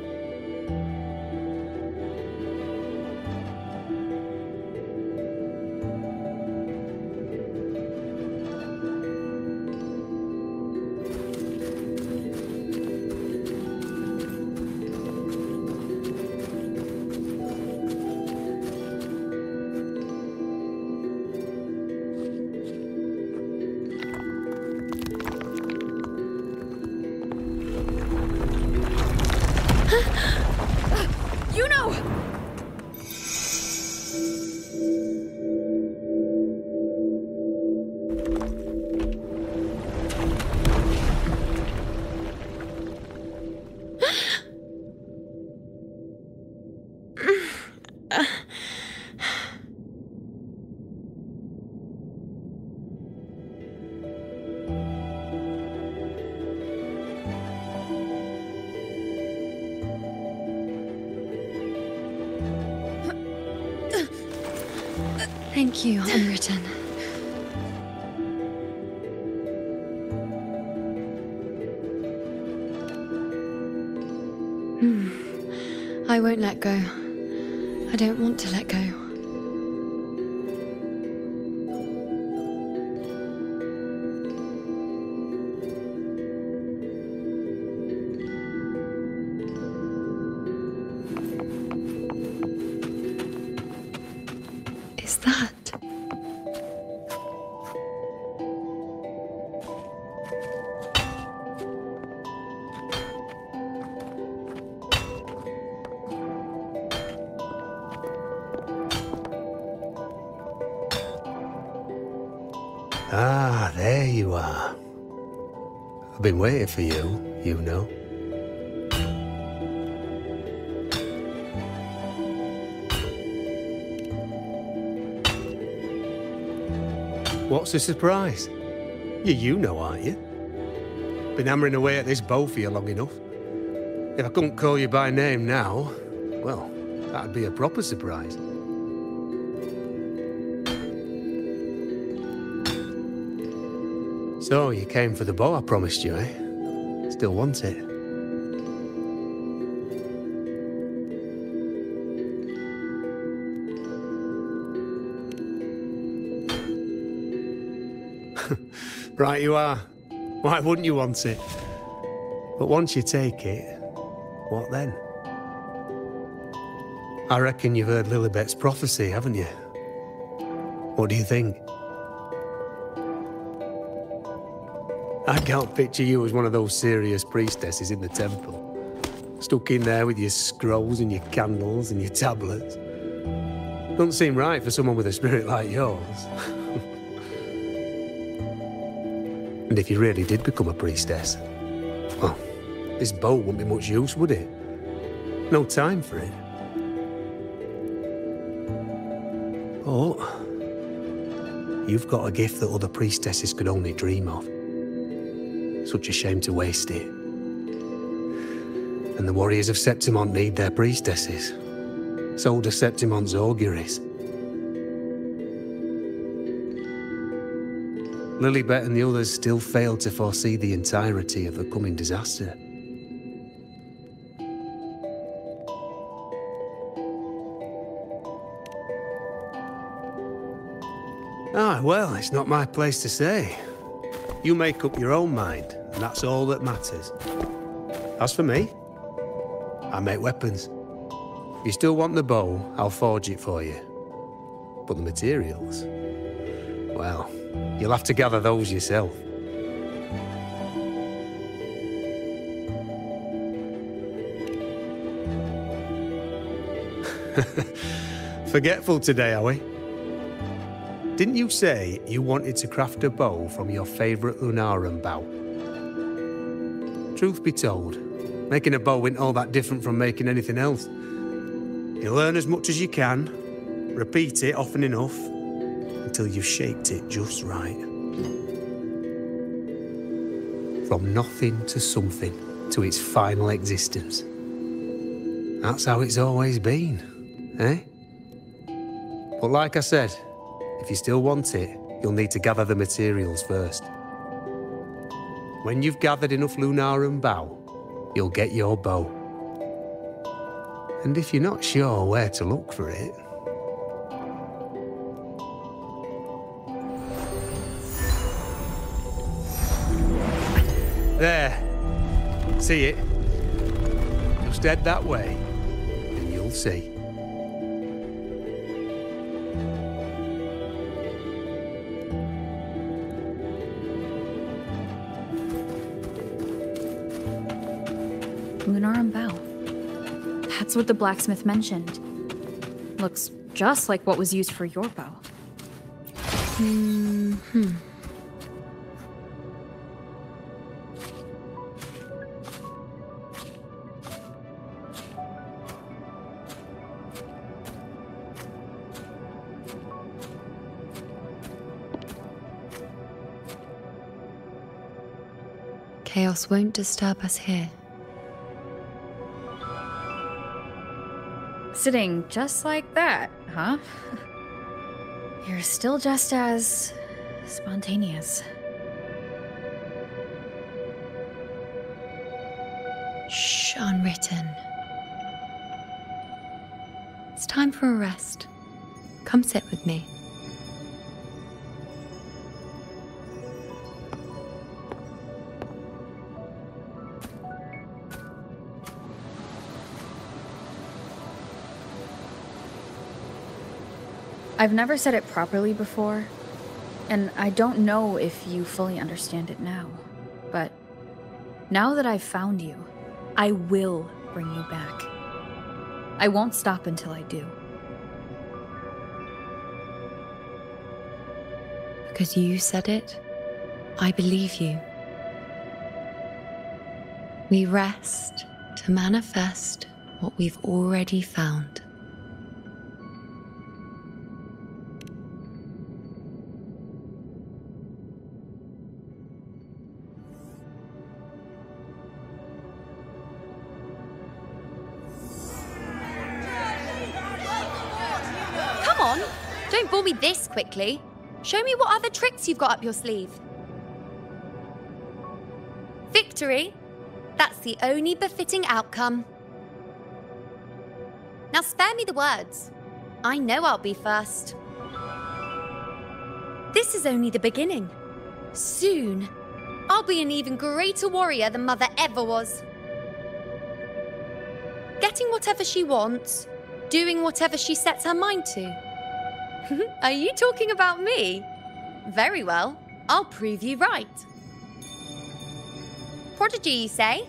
Thank you, Unwritten. I won't let go. I don't want to let go. Is that? Ah, there you are. I've been waiting for you, Iuno. What's the surprise? You're Iuno, aren't you? Been hammering away at this bow for you long enough. If I couldn't call you by name now, well, That'd be a proper surprise. So, you came for the bow I promised you, eh? Still want it? Right you are. Why wouldn't you want it? But once you take it, what then? I reckon you've heard Lilibet's prophecy, haven't you? What do you think? I can't picture you as one of those serious priestesses in the temple. Stuck in there with your scrolls and your candles and your tablets. Doesn't seem right for someone with a spirit like yours. And if you really did become a priestess, well, this bow wouldn't be much use, would it? No time for it. But you've got a gift that other priestesses could only dream of. Such a shame to waste it. And the warriors of Septimont need their priestesses. So do Septimont's auguries. Lilibet and the others still failed to foresee the entirety of the coming disaster. Ah, well, it's not my place to say. You make up your own mind, and that's all that matters. As for me, I make weapons. If you still want the bow, I'll forge it for you. But the materials, well, you'll have to gather those yourself. Forgetful today, are we? Didn't you say you wanted to craft a bow from your favourite Lunarum bow? Truth be told, making a bow isn't all that different from making anything else. You learn as much as you can, repeat it often enough, until you've shaped it just right. From nothing to something, to its final existence. That's how it's always been, eh? But like I said, if you still want it, you'll need to gather the materials first. When you've gathered enough Lunarum bow, you'll get your bow. And if you're not sure where to look for it... There. See it? Just head that way, and you'll see. Lunarum bow. That's what the blacksmith mentioned. Looks just like what was used for your bow. Chaos won't disturb us here. Sitting just like that, huh? You're still just as... spontaneous. Shh, unwritten. It's time for a rest. Come sit with me. I've never said it properly before, and I don't know if you fully understand it now, but now that I've found you, I will bring you back. I won't stop until I do. Because you said it, I believe you. We rest to manifest what we've already found. Don't bore me this quickly. Show me what other tricks you've got up your sleeve. Victory? That's the only befitting outcome. Now spare me the words. I know I'll be first. This is only the beginning. Soon, I'll be an even greater warrior than Mother ever was. Getting whatever she wants, doing whatever she sets her mind to. Are you talking about me? Very well, I'll prove you right. Prodigy, you say?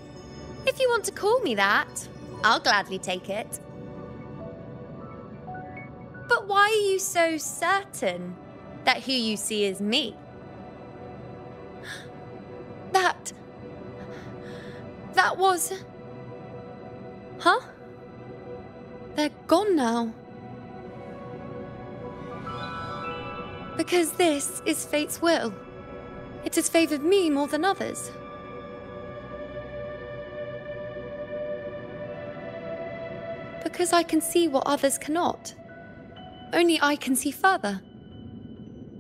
If you want to call me that, I'll gladly take it. But why are you so certain that who you see is me? That was... Huh? They're gone now. Because this is fate's will. It has favored me more than others. Because I can see what others cannot. Only I can see further.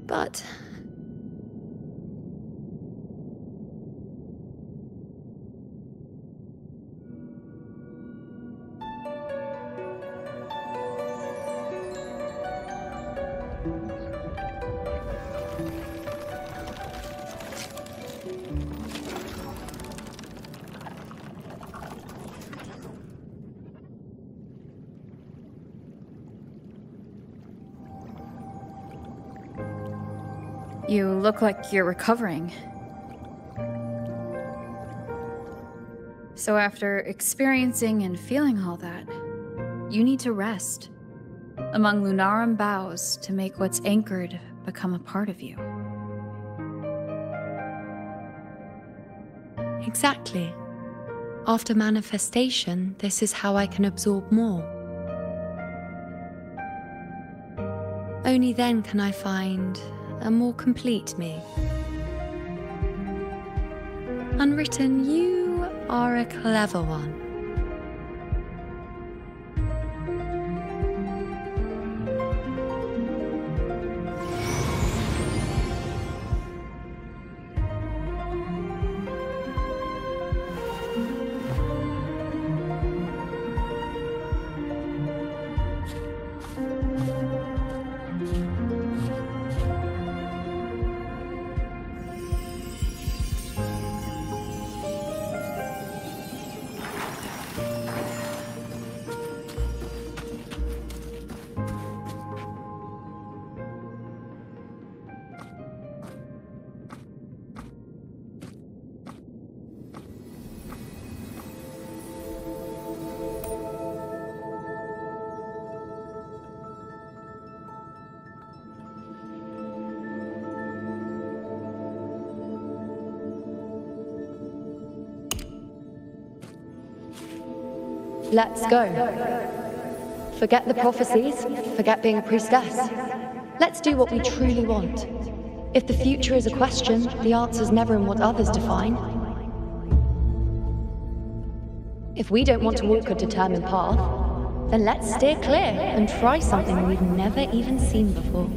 But... You look like you're recovering. So after experiencing and feeling all that, you need to rest among Lunarum boughs to make what's anchored become a part of you. Exactly. After manifestation, this is how I can absorb more. Only then can I find a more complete me. Unwritten, you are a clever one. Let's go. Forget the prophecies, forget being a priestess. Let's do what we truly want. If the future is a question, the answer's never in what others define. If we don't want to walk a determined path, then let's steer clear and try something we've never even seen before.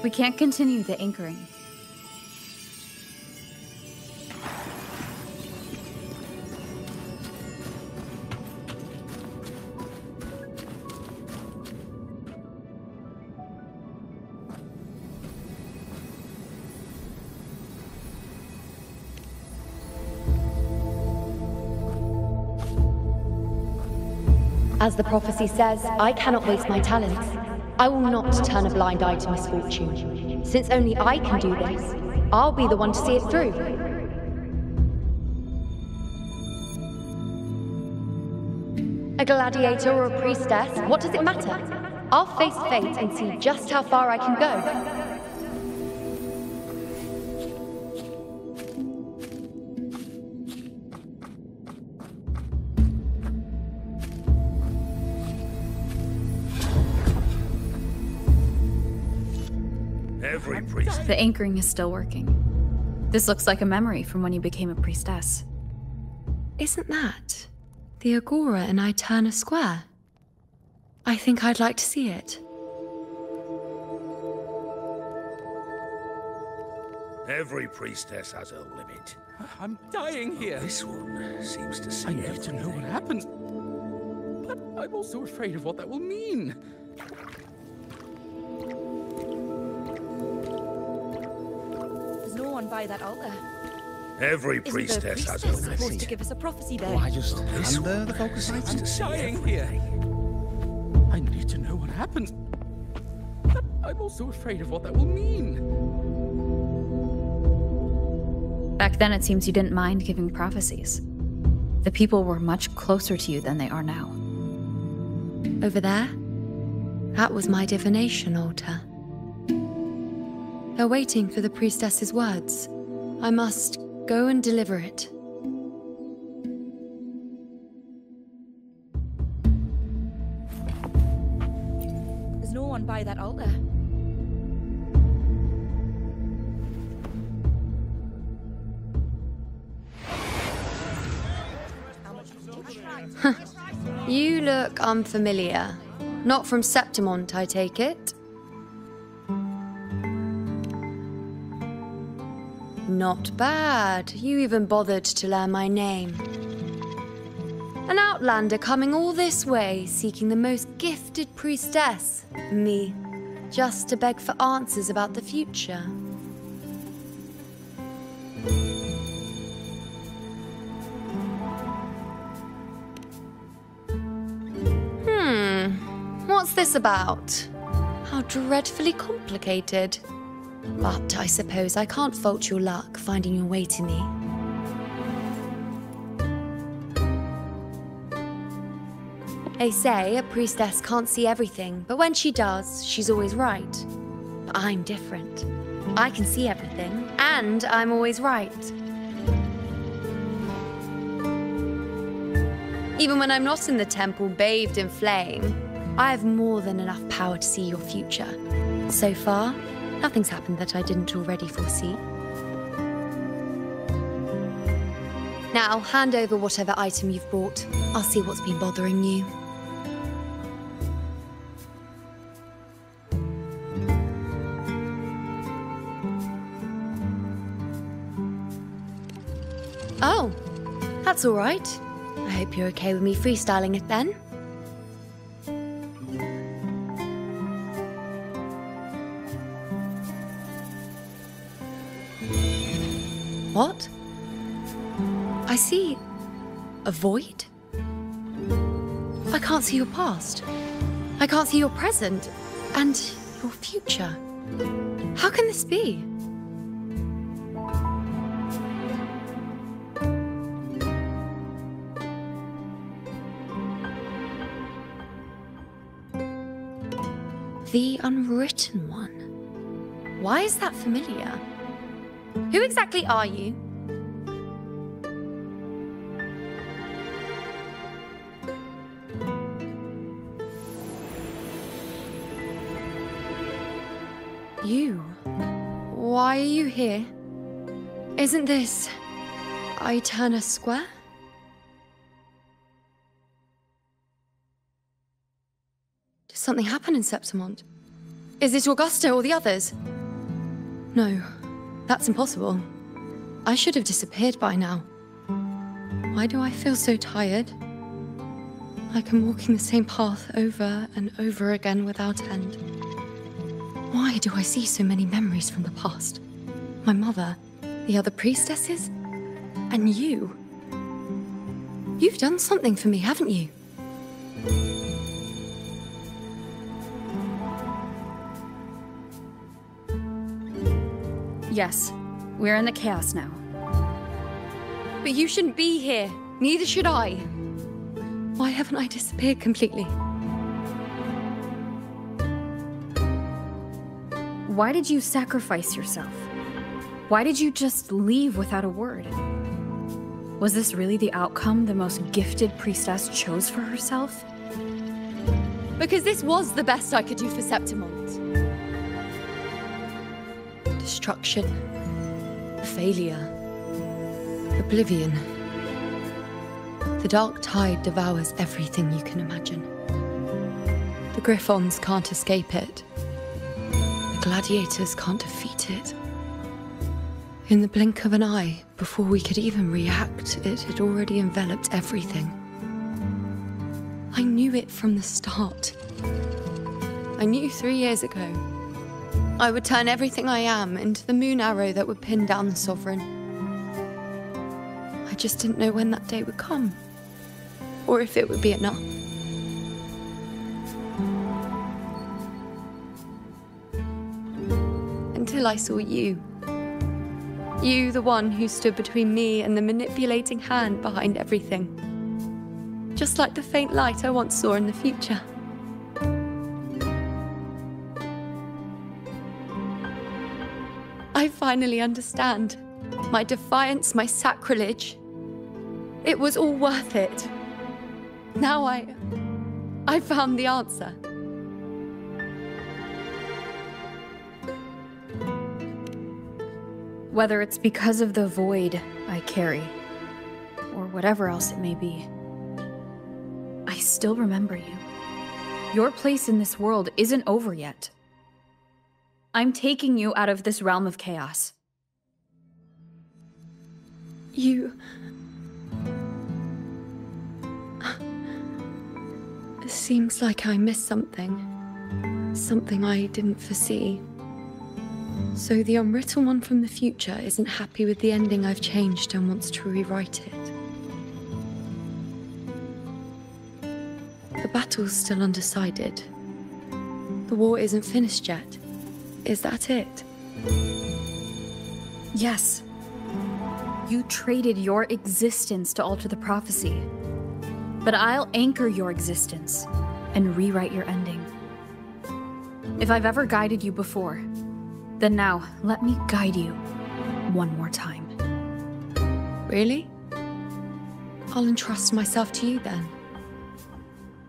We can't continue the anchoring. As the prophecy says, I cannot waste my talents. I will not turn a blind eye to misfortune. Since only I can do this, I'll be the one to see it through. A gladiator or a priestess, what does it matter? I'll face fate and see just how far I can go. Every priest. The anchoring is still working. This looks like a memory from when you became a priestess. Isn't that the Agora in Iuno Square? I think I'd like to see it. Every priestess has her limit. I'm dying here. This one seems to see I need everything. to know what happens. But I'm also afraid of what that will mean. There's no one by that altar. Every priestess has her supposed to limit. give us a prophecy there? This one the focus seems to see dying here. I need to know what happens. But I'm also afraid of what that will mean. Back then, it seems you didn't mind giving prophecies. The people were much closer to you than they are now. Over there? That was my divination altar. They're waiting for the priestess's words. I must go and deliver it. There's no one by that altar. You look unfamiliar. Not from Septimont, I take it. Not bad. You even bothered to learn my name. An outlander coming all this way, seeking the most gifted priestess, me, just to beg for answers about the future. What's this about? How dreadfully complicated. But I suppose I can't fault your luck finding your way to me. They say a priestess can't see everything, but when she does, she's always right. But I'm different. I can see everything, and I'm always right. Even when I'm not in the temple bathed in flame, I have more than enough power to see your future. So far, nothing's happened that I didn't already foresee. Now, hand over whatever item you've brought. I'll see what's been bothering you. Oh, that's all right. I hope you're okay with me freestyling it then. What? I see a void? I can't see your past. I can't see your present and your future. How can this be? The Unwritten One. Why is that familiar? Who exactly are you? You? Why are you here? Isn't this Iuno Square? Did something happen in Septimont? Is it Augusta or the others? No, that's impossible. I should have disappeared by now. Why do I feel so tired? Like I'm walking the same path over and over again without end. Why do I see so many memories from the past? My mother, the other priestesses, and you. You've done something for me, haven't you? Yes, we're in the chaos now. But you shouldn't be here. Neither should I. Why haven't I disappeared completely? Why did you sacrifice yourself? Why did you just leave without a word? Was this really the outcome the most gifted priestess chose for herself? Because this was the best I could do for Septimont. Destruction. Failure. Oblivion. The dark tide devours everything you can imagine. The Griffons can't escape it. The Gladiators can't defeat it. In the blink of an eye, before we could even react, it had already enveloped everything. I knew it from the start. I knew 3 years ago I would turn everything I am into the moon arrow that would pin down the Sovereign. I just didn't know when that day would come, or if it would be enough. Until I saw you. You, the one who stood between me and the manipulating hand behind everything. Just like the faint light I once saw in the future. I finally understand. My defiance, my sacrilege. It was all worth it. Now I found the answer. Whether it's because of the void I carry, or whatever else it may be, I still remember you. Your place in this world isn't over yet. I'm taking you out of this realm of chaos. You... It seems like I missed something. Something I didn't foresee. So the unwritten one from the future isn't happy with the ending I've changed and wants to rewrite it. The battle's still undecided. The war isn't finished yet. Is that it? Yes. You traded your existence to alter the prophecy. But I'll anchor your existence and rewrite your ending. If I've ever guided you before, then now let me guide you one more time. Really? I'll entrust myself to you then.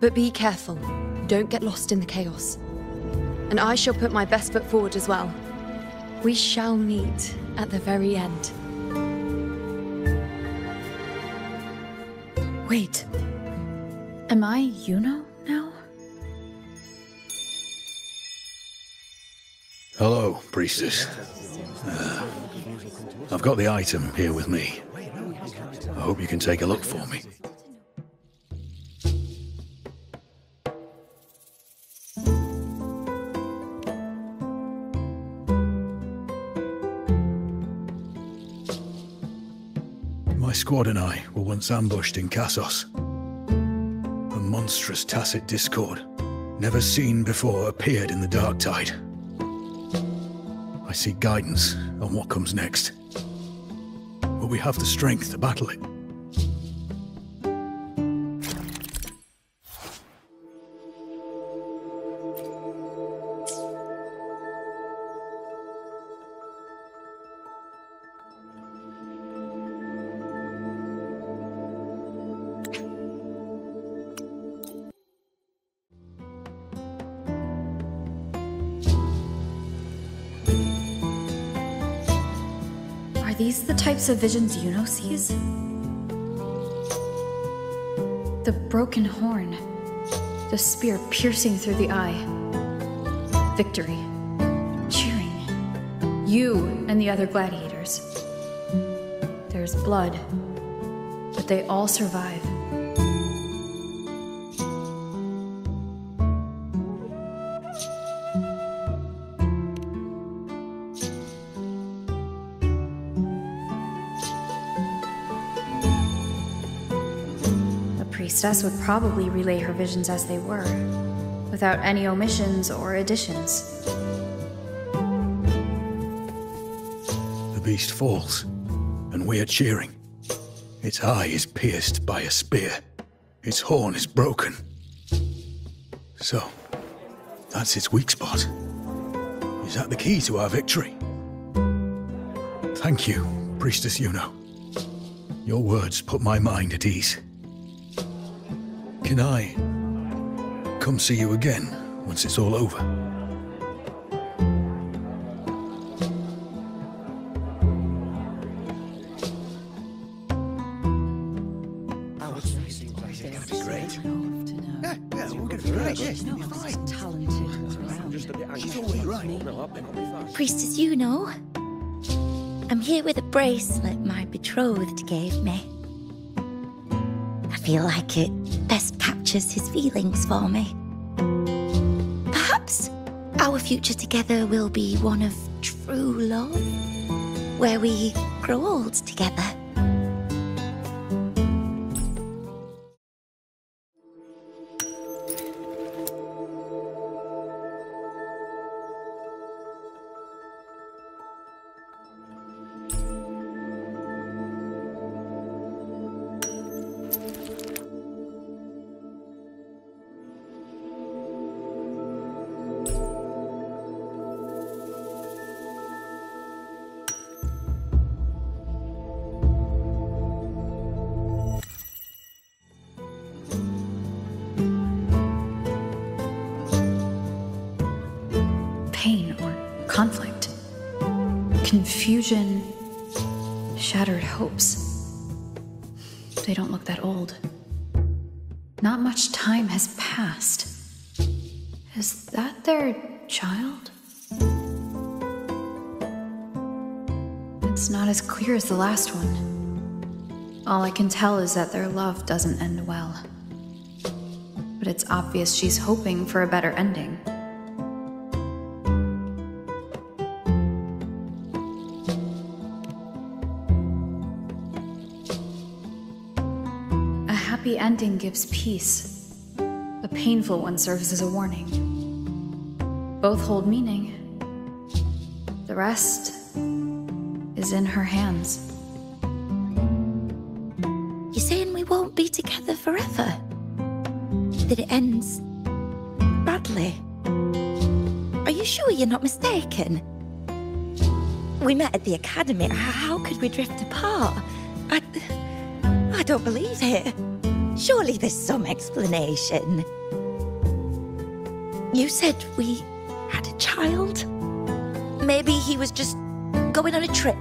But be careful. Don't get lost in the chaos. And I shall put my best foot forward as well. We shall meet at the very end. Wait. Am I Iuno now? Hello, priestess. I've got the item here with me. I hope you can take a look for me. My squad and I were once ambushed in Kassos. A monstrous tacit discord, never seen before, appeared in the dark tide. I seek guidance on what comes next. But we have the strength to battle it. Are these the types of visions Iuno sees? The broken horn, the spear piercing through the eye, victory, cheering, you and the other gladiators. There's blood, but they all survive. Priestess would probably relay her visions as they were, without any omissions or additions. beast falls, and we are cheering. Its eye is pierced by a spear. Its horn is broken. So, that's its weak spot. Is that the key to our victory? Thank you, Priestess Iuno. Your words put my mind at ease. Can I come see you again once it's all over? Priestess Iuno, I'm here with a bracelet my betrothed gave me. I feel like it best captures his feelings for me. Perhaps our future together will be one of true love, where we grow old together. Conflict, confusion, shattered hopes. They don't look that old. Not much time has passed. Is that their child? It's not as clear as the last one. All I can tell is that their love doesn't end well. But it's obvious she's hoping for a better ending. A happy ending gives peace. A painful one serves as a warning. Both hold meaning. The rest is in her hands. You're saying we won't be together forever? That it ends badly? Are you sure you're not mistaken? We met at the academy. How could we drift apart? I don't believe it. Surely there's some explanation. You said we had a child? Maybe he was just going on a trip.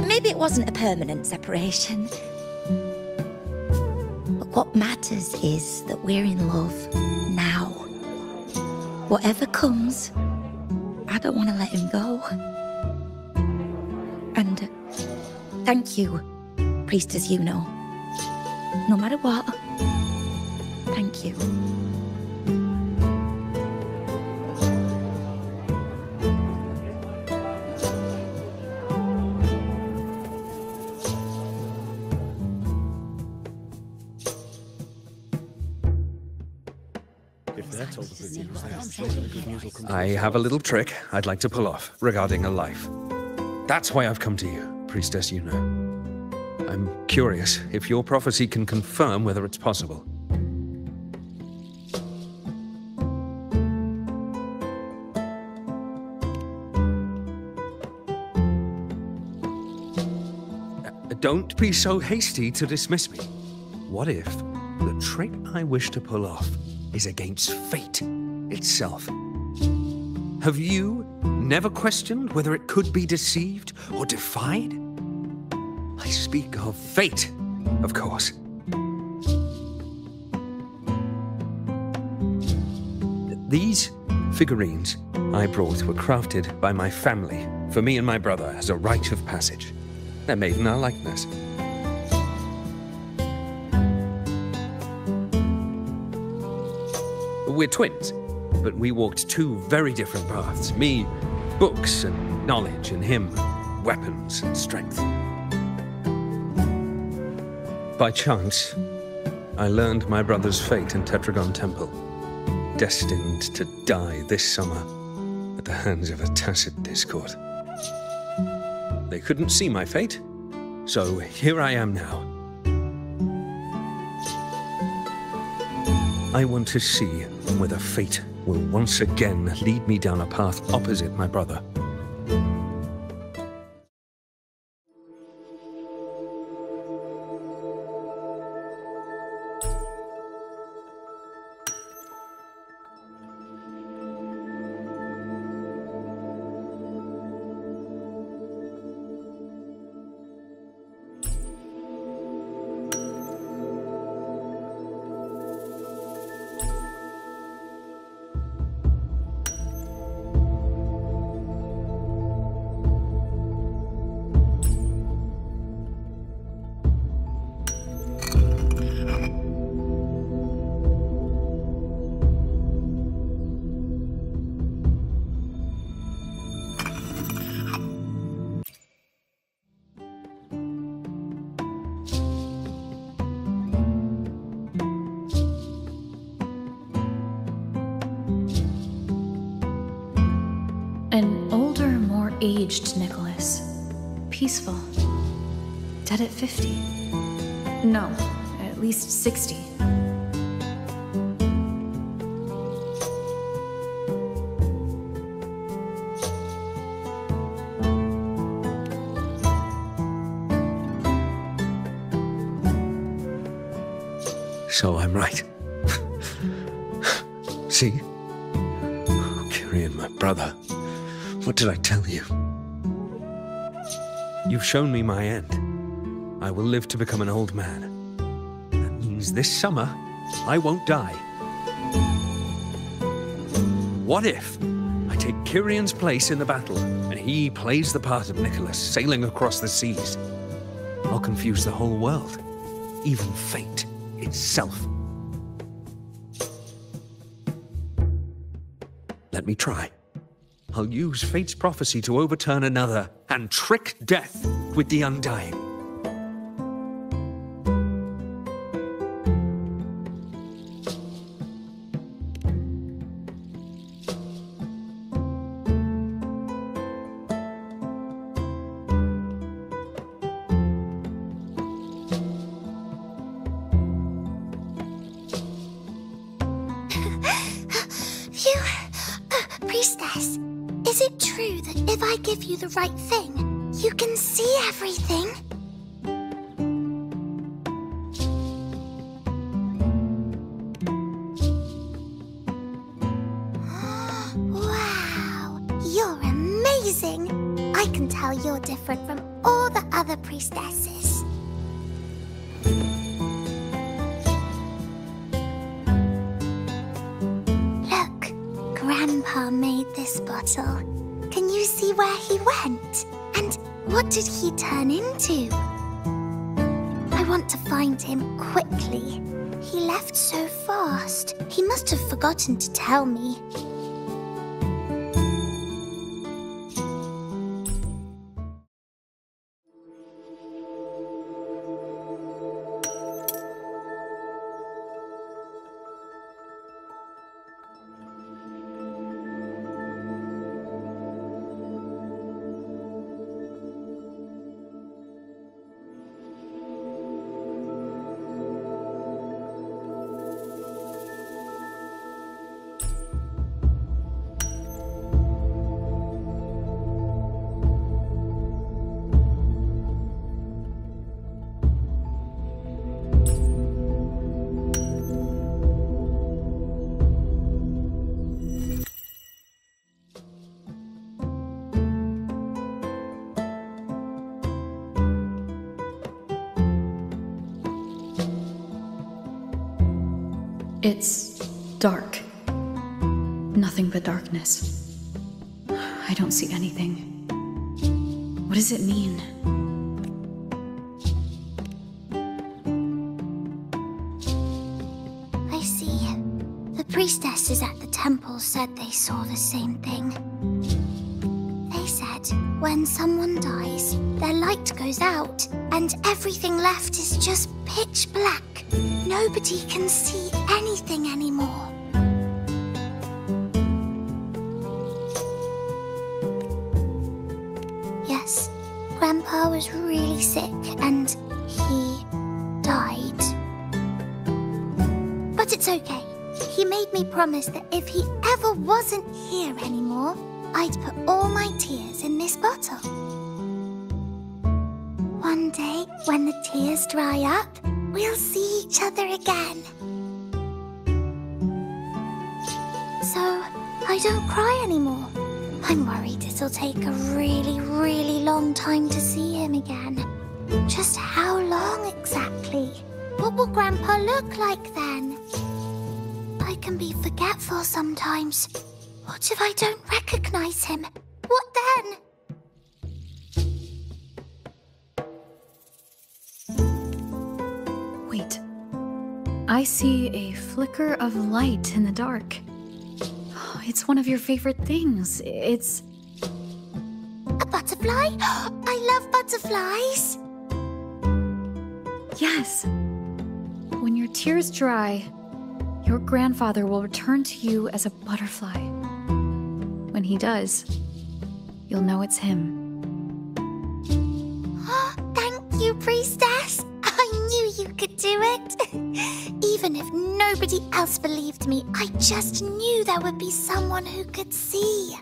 Maybe it wasn't a permanent separation. But what matters is that we're in love now. Whatever comes, I don't want to let him go. And thank you, Priestess Iuno. No matter what, thank you. I have a little trick I'd like to pull off regarding a life. That's why I've come to you, Priestess Iuno. I'm curious if your prophecy can confirm whether it's possible. Don't be so hasty to dismiss me. What if the trick I wish to pull off is against fate itself? Have you never questioned whether it could be deceived or defied? I speak of fate, of course. These figurines I brought were crafted by my family for me and my brother as a rite of passage. They're made in our likeness. We're twins, but we walked two very different paths. Me, books and knowledge, and him, weapons and strength. By chance, I learned my brother's fate in Tetragon Temple, destined to die this summer at the hands of a tacit discord. They couldn't see my fate, so here I am now. I want to see whether fate will once again lead me down a path opposite my brother. An older, more aged Nicholas. Peaceful. Dead at 50. No, at least 60. So I'm right. See? Kyrian, my brother. What did I tell you? You've shown me my end. I will live to become an old man. That means this summer, I won't die. What if I take Kyrian's place in the battle, and he plays the part of Nicholas sailing across the seas? I'll confuse the whole world, even fate itself. Let me try. I'll use fate's prophecy to overturn another and trick death with the undying. Priestess, is it true that if I give you the right thing, you can see everything? Wow, you're amazing! I can tell you're different from all the other priestesses. Grandpa made this bottle. Can you see where he went? And what did he turn into? I want to find him quickly. He left so fast. He must have forgotten to tell me. It's dark. Nothing but darkness. I don't see anything. What does it mean? I see. The priestesses at the temple said they saw the same thing. They said when someone dies, their light goes out, and everything left is just pitch black. Nobody can see anything anymore. Yes, Grandpa was really sick and he died. But it's okay. He made me promise that if he ever wasn't here anymore, I'd put all my tears in this bottle. One day, when the tears dry up, we'll see each other again. So, I don't cry anymore. I'm worried it'll take a really, really long time to see him again. Just how long exactly? What will Grandpa look like then? I can be forgetful sometimes. What if I don't recognize him? What then? Wait. I see a flicker of light in the dark. It's one of your favorite things. It's... a butterfly? I love butterflies! Yes. When your tears dry, your grandfather will return to you as a butterfly. When he does, you'll know it's him. Thank you, Priestess! I knew you could do it! Even if nobody else believed me, I just knew there would be someone who could see.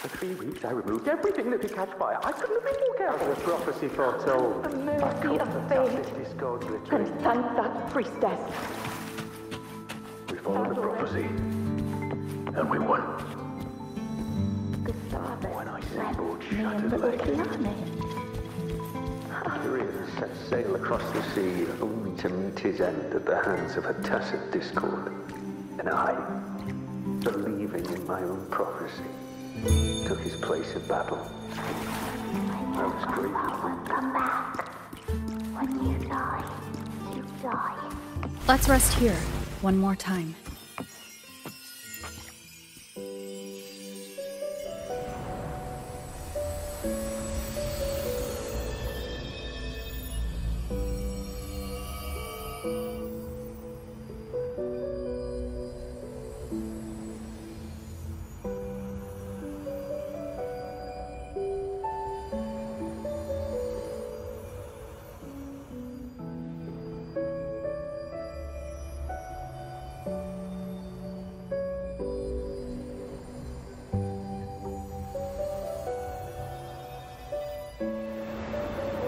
For 3 weeks, I removed everything that could catch fire. I couldn't have been more careful. The prophecy foretold. A mercy of fate. And thank that priestess. We followed the prophecy, and we won. When I say boat shattered like Tyrion set sail across the sea, only to meet his end at the hands of a tacit discord. And I, believing in my own prophecy, took his place in battle. I was grateful. Come back. When you die, you die. Let's rest here, one more time.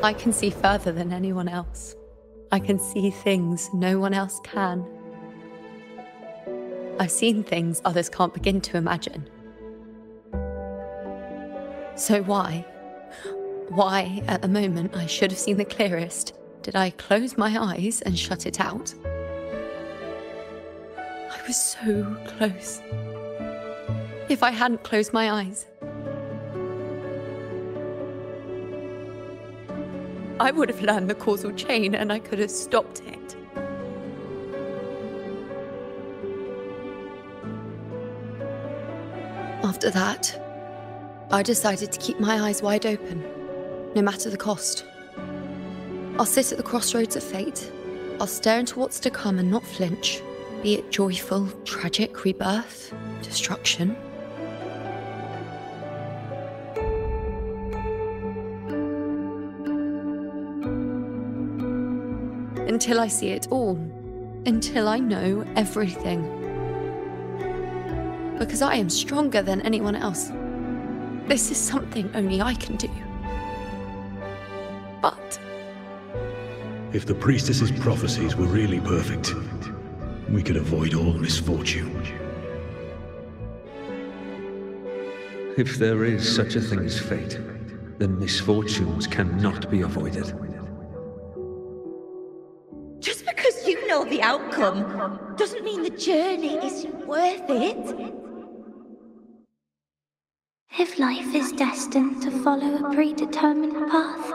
I can see further than anyone else. I can see things no one else can. I've seen things others can't begin to imagine. So why at the moment I should have seen the clearest, did I close my eyes and shut it out? I was so close. If I hadn't closed my eyes, I would have learned the causal chain and I could have stopped it. After that, I decided to keep my eyes wide open, no matter the cost. I'll sit at the crossroads of fate. I'll stare into what's to come and not flinch, be it joyful, tragic, rebirth, destruction. Until I see it all. Until I know everything. Because I am stronger than anyone else. This is something only I can do. But If the priestess's prophecies were really perfect, we could avoid all misfortune. If there is such a thing as fate, then misfortunes cannot be avoided. Just because you know the outcome doesn't mean the journey isn't worth it. If life is destined to follow a predetermined path,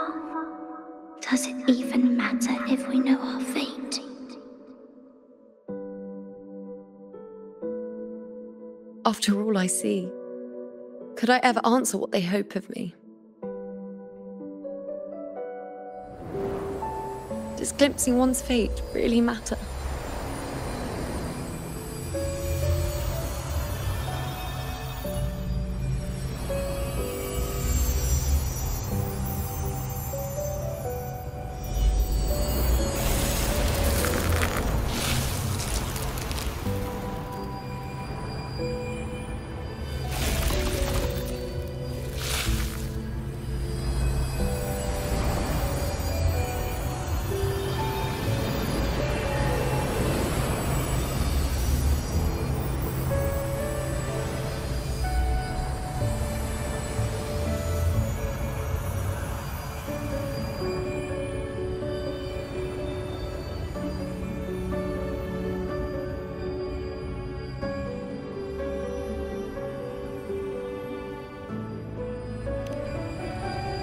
does it even matter if we know our fate? after all I see, could I ever answer what they hope of me? Does glimpsing one's fate really matter?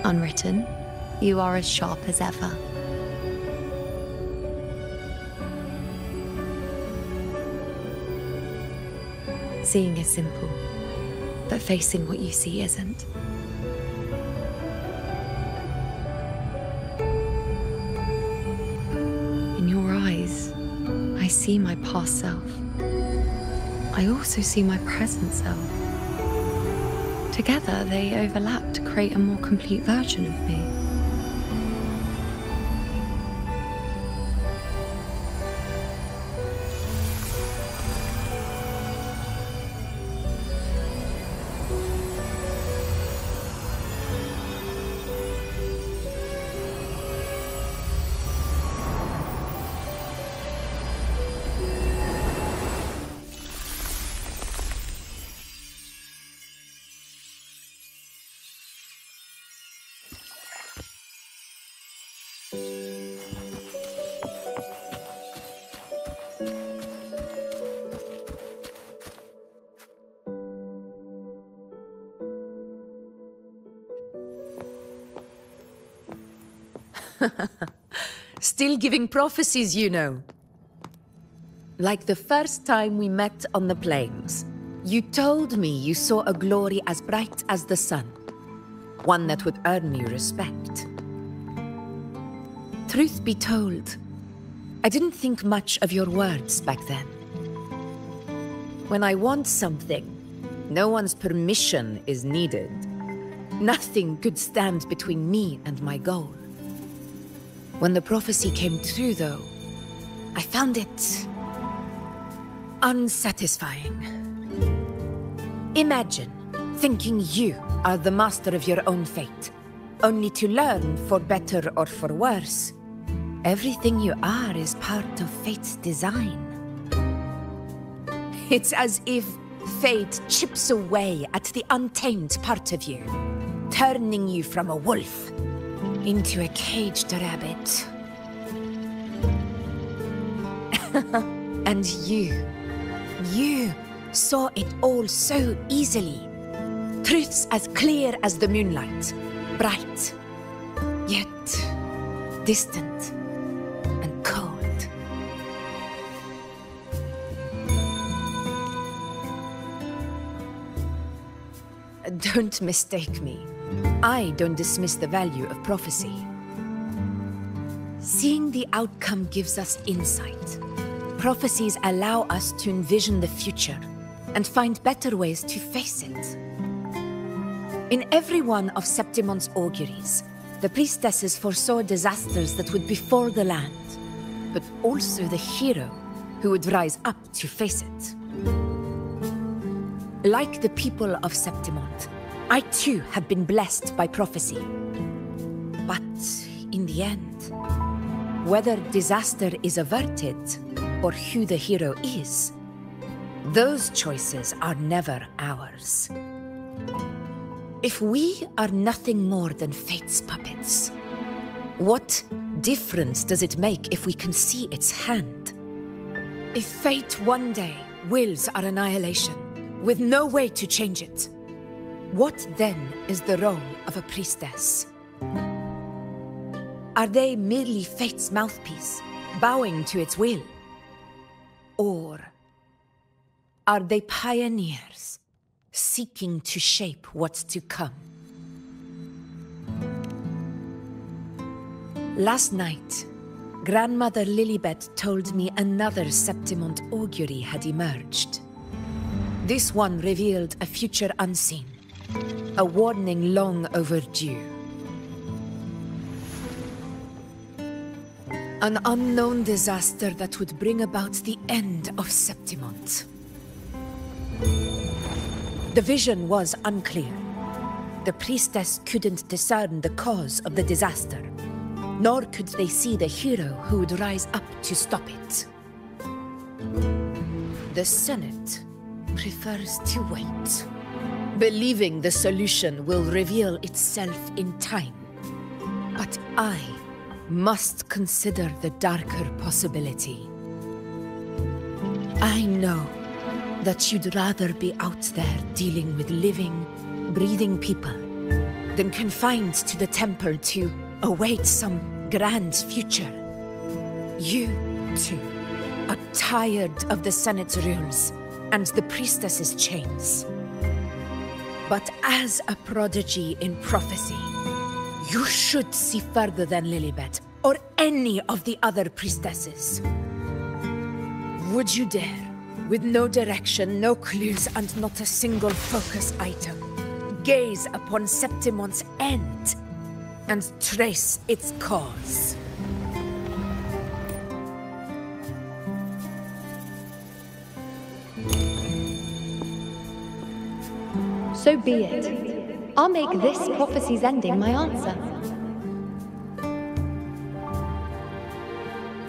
Unwritten, you are as sharp as ever. Seeing is simple, but facing what you see isn't. In your eyes, I see my past self. I also see my present self. Together, they overlap to create a more complete version of me. Still giving prophecies, you know. Like the first time we met on the plains, you told me you saw a glory as bright as the sun, one that would earn you respect. Truth be told, I didn't think much of your words back then. When I want something, no one's permission is needed. Nothing could stand between me and my goal. When the prophecy came true, though, I found it unsatisfying. Imagine thinking you are the master of your own fate, only to learn, for better or for worse, everything you are is part of fate's design. It's as if fate chips away at the untamed part of you, turning you from a wolf into a caged rabbit. And you saw it all so easily. Truths as clear as the moonlight, bright, yet distant and cold. Don't mistake me. I don't dismiss the value of prophecy. Seeing the outcome gives us insight. Prophecies allow us to envision the future and find better ways to face it. In every one of Septimon's auguries, the priestesses foresaw disasters that would befall the land, but also the hero who would rise up to face it. Like the people of Septimont, I too have been blessed by prophecy. But in the end. Whether disaster is averted, or who the hero is, those choices are never ours. If we are nothing more than fate's puppets, what difference does it make if we can see its hand? If fate one day wills our annihilation, with no way to change it, what then is the role of a priestess? Are they merely fate's mouthpiece, bowing to its will? Or are they pioneers, seeking to shape what's to come? Last night, Grandmother Lilibet told me another Septimont augury had emerged. This one revealed a future unseen, a warning long overdue. An unknown disaster that would bring about the end of Septimont. The vision was unclear. The priestess couldn't discern the cause of the disaster, nor could they see the hero who would rise up to stop it. The Senate prefers to wait, believing the solution will reveal itself in time. But I must consider the darker possibility. I know that you'd rather be out there dealing with living, breathing people than confined to the temple to await some grand future. You, too, are tired of the Senate's rules and the priestess's chains. But as a prodigy in prophecy, you should see further than Lilibet or any of the other priestesses. Would you dare, with no direction, no clues, and not a single focus item, gaze upon Septimont's end and trace its cause? So be it. I'll make this prophecy's ending my answer.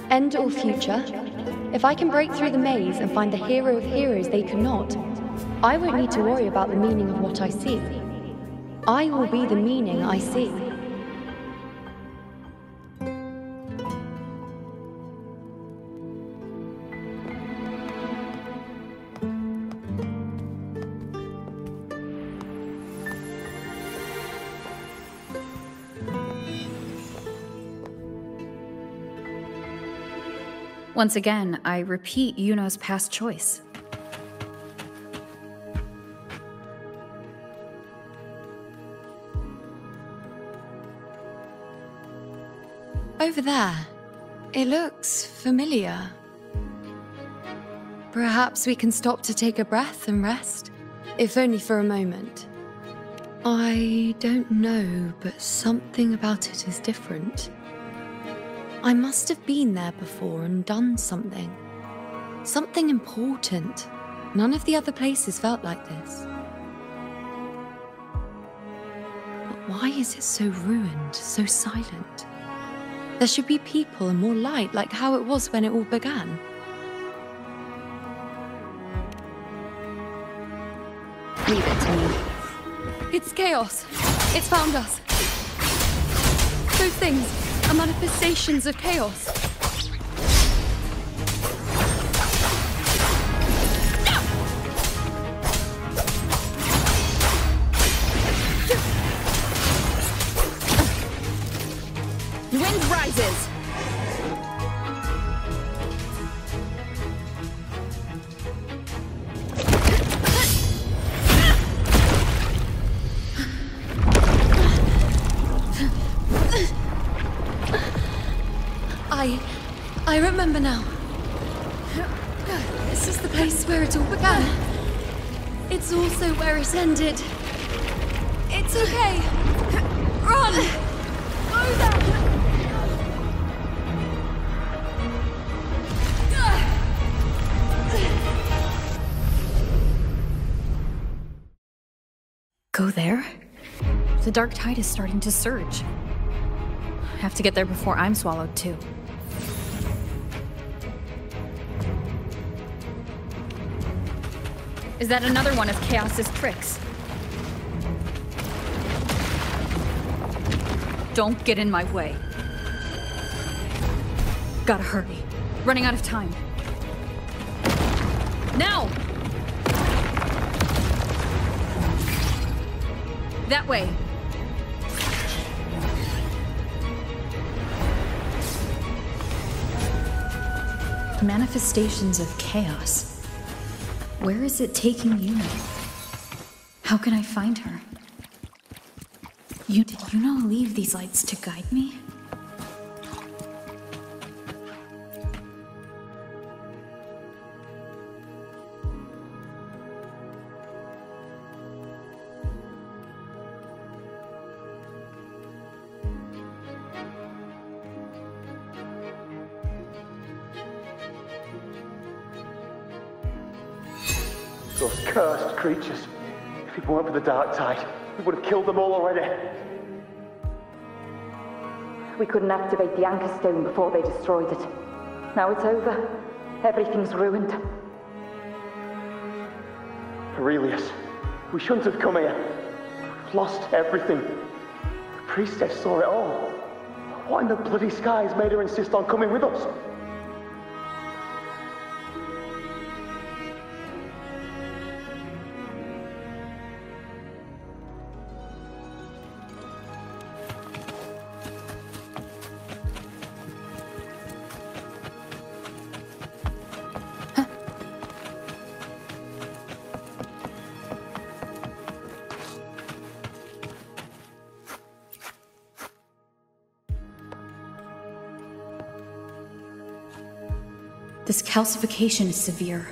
End or future, if I can break through the maze and find the hero of heroes they could not, I won't need to worry about the meaning of what I see. I will be the meaning I see. Once again, I repeat Iuno's past choice. Over there, it looks familiar. Perhaps we can stop to take a breath and rest, if only for a moment. I don't know, but something about it is different. I must have been there before and done something. Something important. None of the other places felt like this. But why is it so ruined, so silent? There should be people and more light, like how it was when it all began. Leave it to me. It's chaos. It's found us. Those things are manifestations of chaos. The wind rises. I remember now. This is the place where it all began. It's also where it ended. It's okay. Run! Go there! Go there? The dark tide is starting to surge. Have to get there before I'm swallowed, too. Is that another one of Chaos's tricks? Don't get in my way. Gotta hurry. Running out of time. Now! That way. Manifestations of chaos. Where is it taking Iuno? How can I find her? Did Iuno leave these lights to guide me? Those cursed creatures. If it weren't for the dark tide, we would have killed them all already. We couldn't activate the anchor stone before they destroyed it. Now it's over. Everything's ruined. Aurelius, we shouldn't have come here. We've lost everything. The priestess saw it all. What in the bloody skies made her insist on coming with us? This calcification is severe.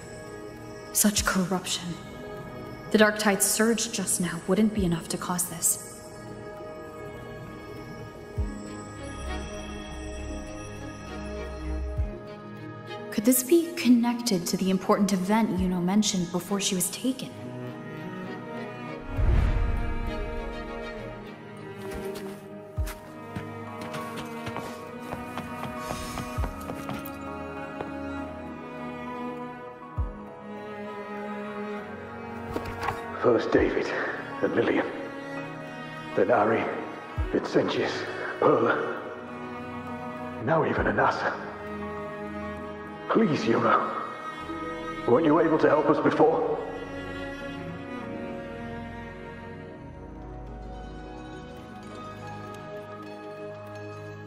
Such corruption. The dark tide's surge just now wouldn't be enough to cause this. Could this be connected to the important event Iuno mentioned before she was taken? First David and Lillian. Then Ari, Vincentius, Perla. Now even Anassa. Please, Iuno. Weren't you able to help us before?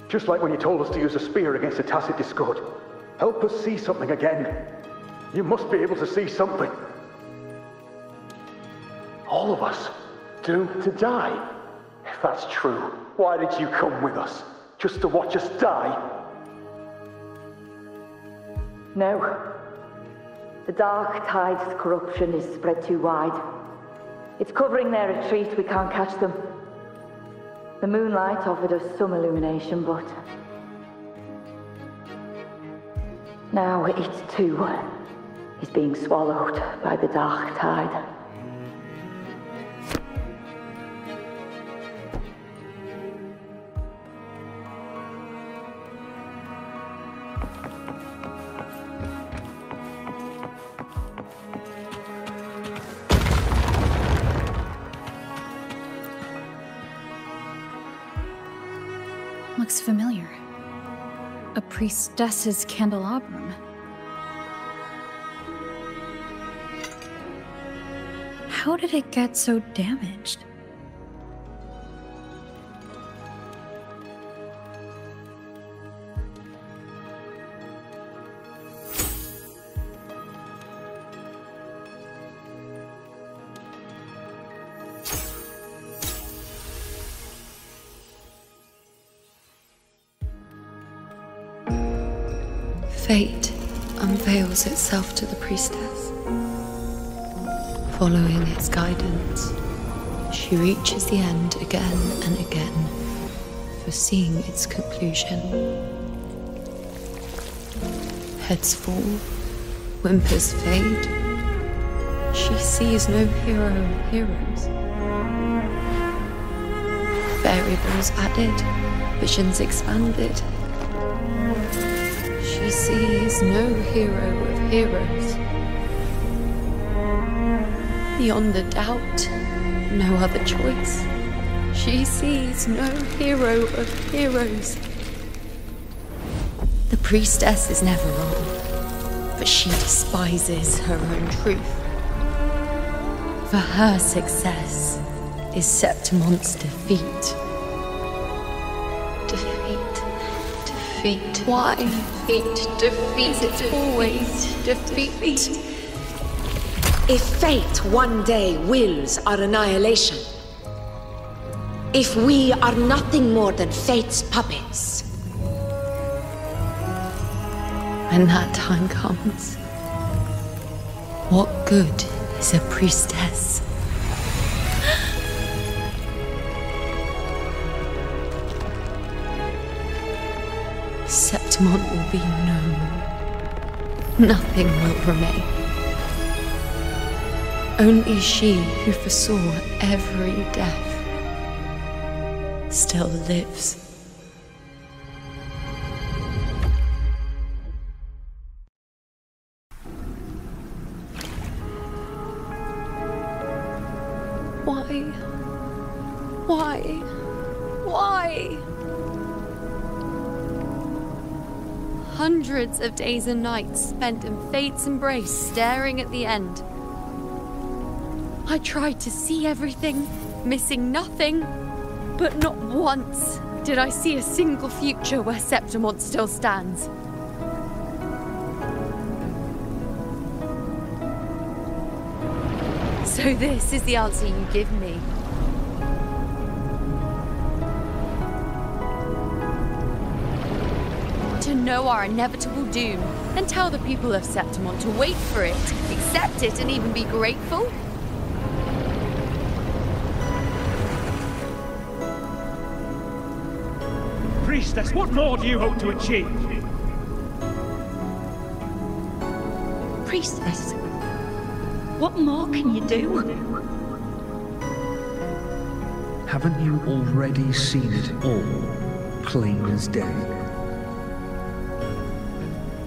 Just like when you told us to use a spear against the Tacit Discord. Help us see something again. You must be able to see something. All of us doomed to die. If that's true, why did you come with us? Just to watch us die? No. The dark tide's corruption is spread too wide. It's covering their retreat, we can't catch them. The moonlight offered us some illumination, but... now it too is being swallowed by the dark tide. Looks familiar. A priestess's candelabrum. How did it get so damaged? Fate unveils itself to the priestess. Following its guidance, she reaches the end again and again, foreseeing its conclusion. Heads fall, whimpers fade. She sees no hero of heroes. Variables added, Visions expanded. She sees no hero of heroes. Beyond a doubt, no other choice. She sees no hero of heroes. The priestess is never wrong, but she despises her own truth. For her success is Septimon's defeat. Defeat. Why? Defeat. It's always defeat. If fate one day wills our annihilation, if we are nothing more than fate's puppets, when that time comes, what good is a priestess? Septimon will be known. Nothing will remain. Only she who foresaw every death still lives. Why? Hundreds of days and nights spent in Fate's embrace, staring at the end. I tried to see everything, missing nothing, but not once did I see a single future where Septimon still stands. So this is the answer you give me. To know our inevitable doom, and tell the people of Septimon to wait for it, accept it, and even be grateful? Priestess, what more do you hope to achieve? Priestess, what more can you do? Haven't you already seen it all, plain as day?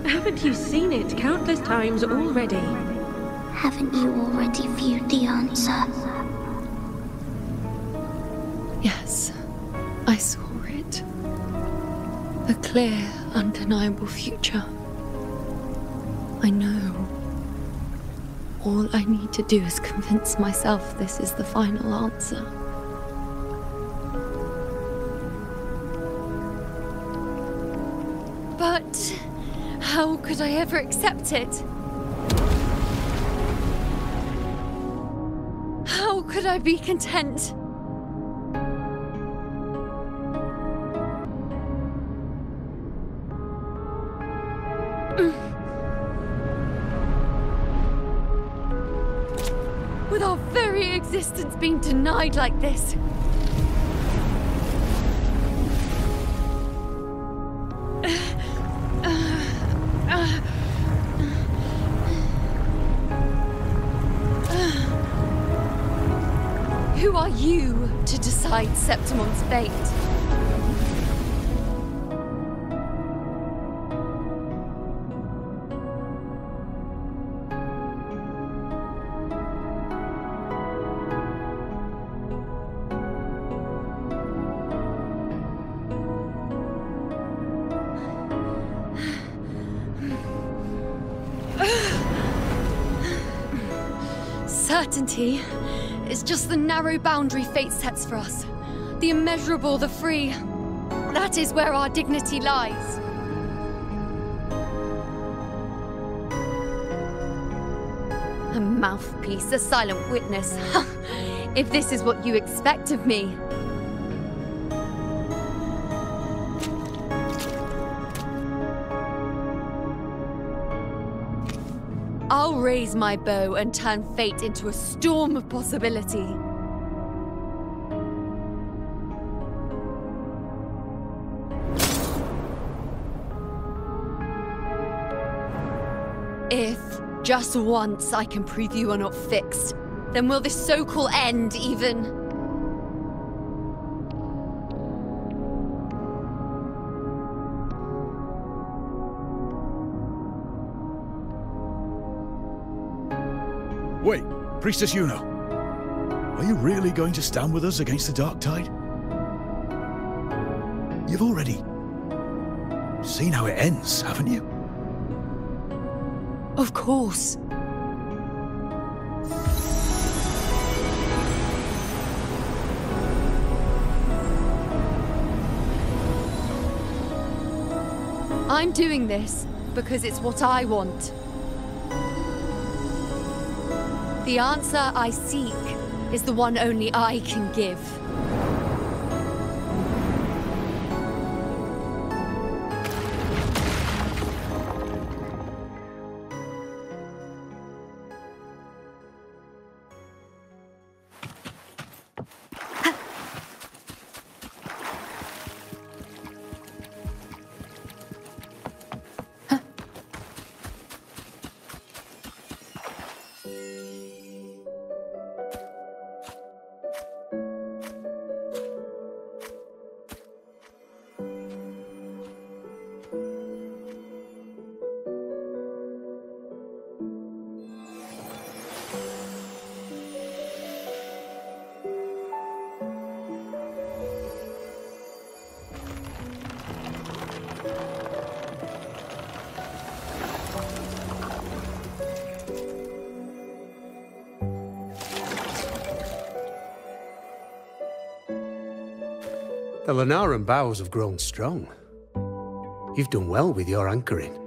Haven't you seen it countless times already? Haven't you already viewed the answer? Yes, I saw it. A clear, undeniable future. I know. All I need to do is convince myself this is the final answer. But how could I ever accept it? How could I be content? With our very existence being denied like this. Who are you to decide Septimon's fate? Certainty is just the narrow boundary fate sets for us. The immeasurable, the free. That is where our dignity lies. A mouthpiece, a silent witness. If this is what you expect of me. I'll raise my bow and turn fate into a storm of possibility. If, just once, I can prove you are not fixed, then will this so-called end even... Wait, Priestess Iuno. Are you really going to stand with us against the Dark Tide? You've already seen how it ends, haven't you? Of course. I'm doing this because it's what I want. The answer I seek is the one only I can give. The Lunaran bows have grown strong. You've done well with your anchoring.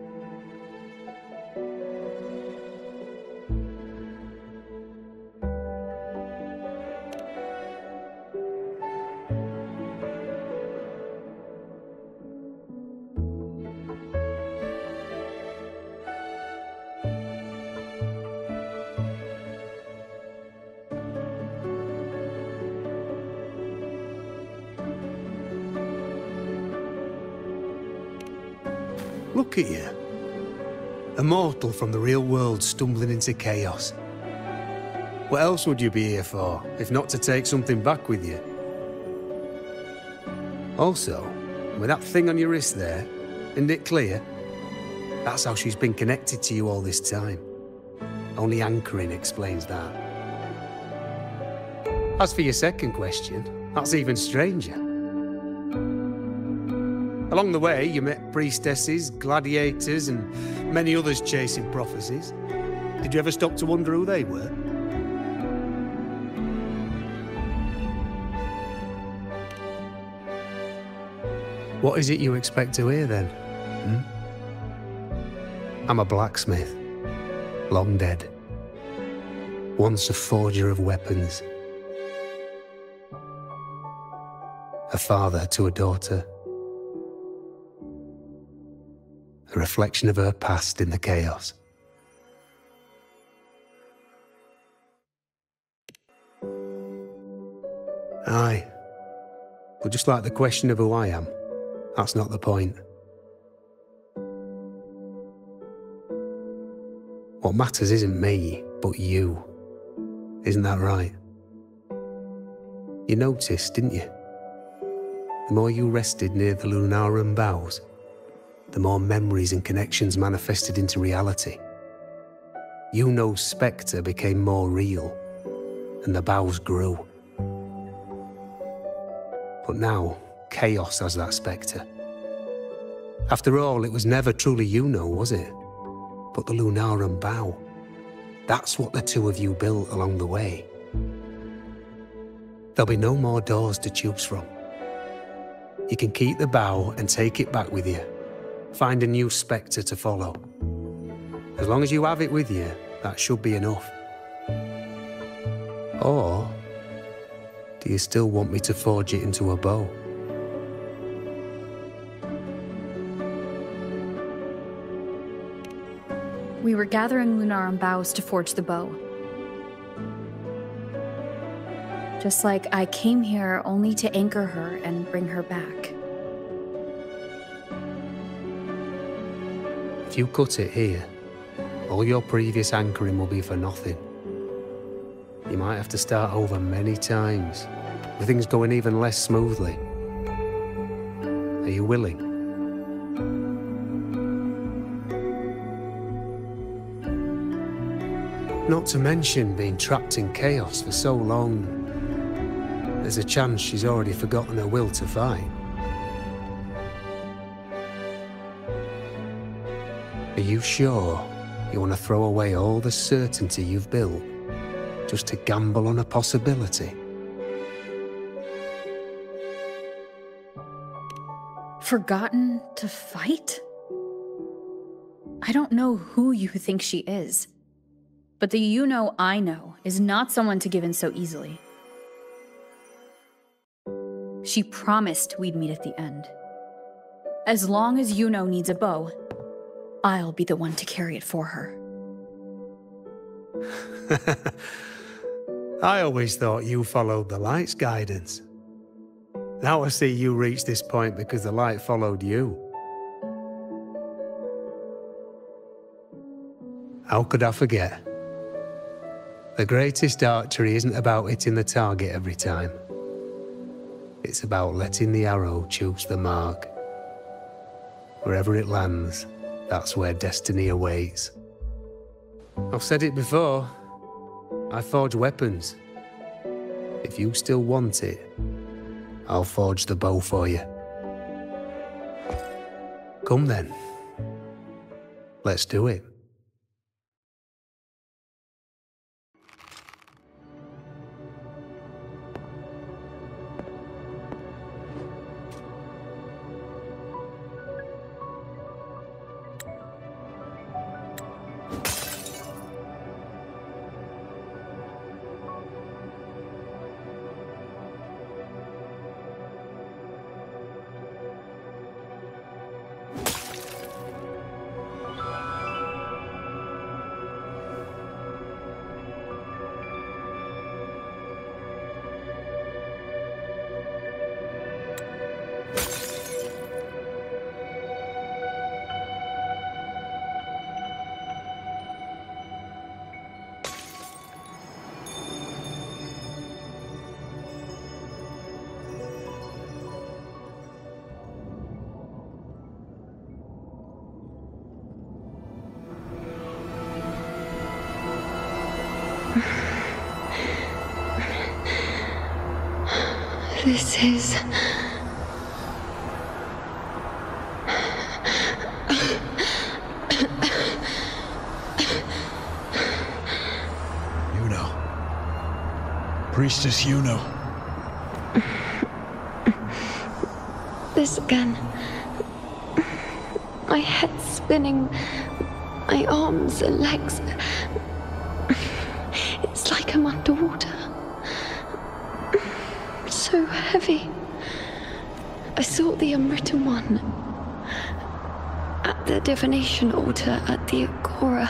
Look at you. A mortal from the real world stumbling into chaos. What else would you be here for, if not to take something back with you? Also, with that thing on your wrist there, isn't it clear? That's how she's been connected to you all this time. Only anchoring explains that. As for your second question, that's even stranger. Along the way, you met priestesses, gladiators, and many others chasing prophecies. Did you ever stop to wonder who they were? What is it you expect to hear, then? I'm a blacksmith, long dead. Once a forger of weapons. A father to a daughter. A reflection of her past in the chaos. Aye. But just like the question of who I am, that's not the point. What matters isn't me, but you. Isn't that right? You noticed, didn't you? The more you rested near the Lunaran boughs, the more memories and connections manifested into reality. Iuno's spectre became more real, and the boughs grew. But now, chaos has that spectre. After all, it was never truly Iuno, was it? But the Lunaran bough. That's what the two of you built along the way. There'll be no more doors to choose from. You can keep the bough and take it back with you. Find a new spectre to follow. As long as you have it with you, that should be enough. Or do you still want me to forge it into a bow? We were gathering Lunaran boughs to forge the bow. Just like I came here only to anchor her and bring her back. If you cut it here, all your previous anchoring will be for nothing. You might have to start over many times, with things going even less smoothly. Are you willing? Not to mention being trapped in chaos for so long. There's a chance she's already forgotten her will to fight. Are you sure you want to throw away all the certainty you've built just to gamble on a possibility? Forgotten to fight? I don't know who you think she is, but the Iuno I know is not someone to give in so easily. She promised we'd meet at the end. As long as Iuno needs a bow, I'll be the one to carry it for her. I always thought you followed the light's guidance. Now I see you reached this point because the light followed you. How could I forget? The greatest archery isn't about hitting the target every time. It's about letting the arrow choose the mark. Wherever it lands, that's where destiny awaits. I've said it before. I forge weapons. If you still want it, I'll forge the bow for you. Come then. Let's do it. This is... Iuno. Priestess Iuno. This again. My head spinning, my arms and legs. It's like I'm underwater. So heavy. I saw the unwritten one at the divination altar at the Agora.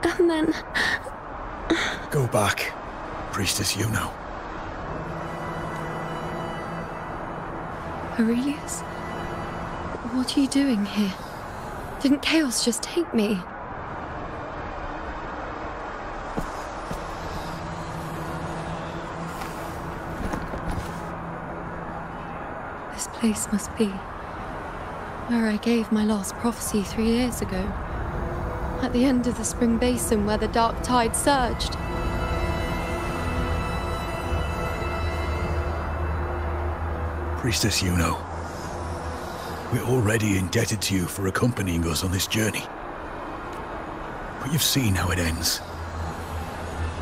And then... Go back, Priestess Iuno. Aurelius? What are you doing here? Didn't chaos just take me? This place must be where I gave my last prophecy 3 years ago. At the end of the spring basin where the dark tide surged. Priestess Iuno, we're already indebted to you for accompanying us on this journey. But you've seen how it ends.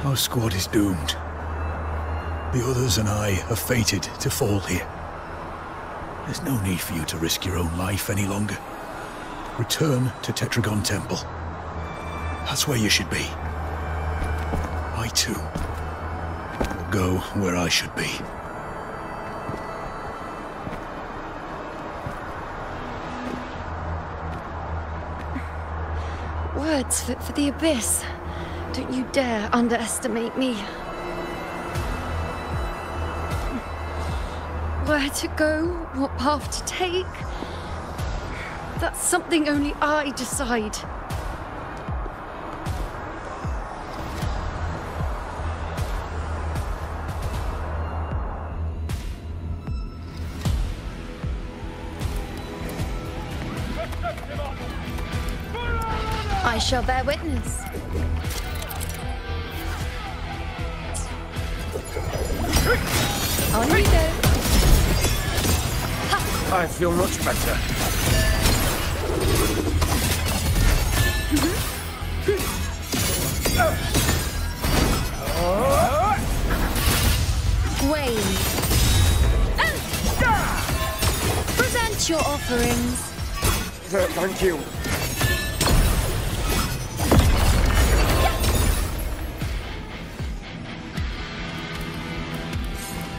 Our squad is doomed. The others and I are fated to fall here. There's no need for you to risk your own life any longer. Return to Tetragon Temple. That's where you should be. I too will go where I should be. Words fit for the abyss. Don't you dare underestimate me. Where to go, what path to take, that's something only I decide. I shall bear witness. On you go. I feel much better. Wayne. Present your offerings. Thank you.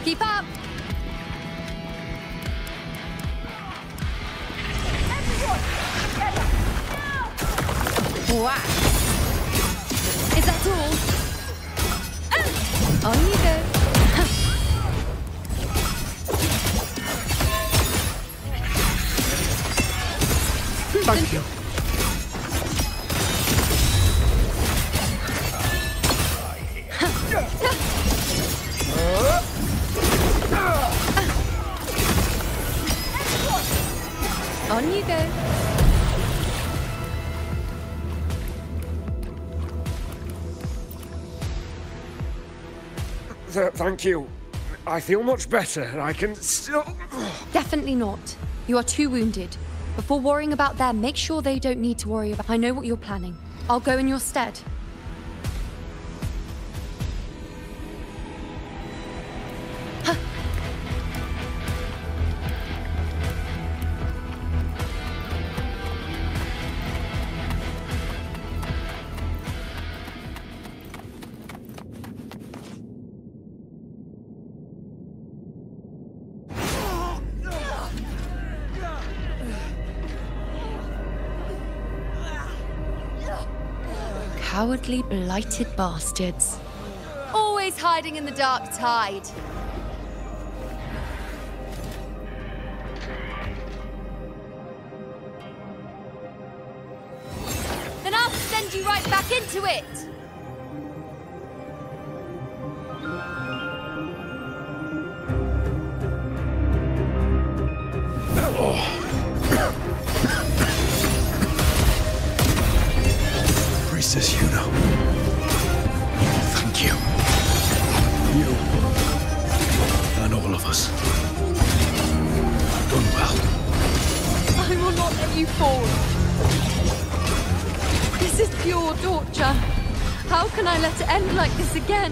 Keep up. Wow. Is that all? On you go. Thank you. On you go. Thank you. I feel much better. I can still... Definitely not. You are too wounded. Before worrying about them, make sure they don't need to worry about... I know what you're planning. I'll go in your stead. Cowardly, blighted bastards. Always hiding in the dark tide. Then I'll send you right back into it! Priestess Iuno. Thank you. You and all of us have done well. I will not let you fall. This is pure torture. How can I let it end like this again?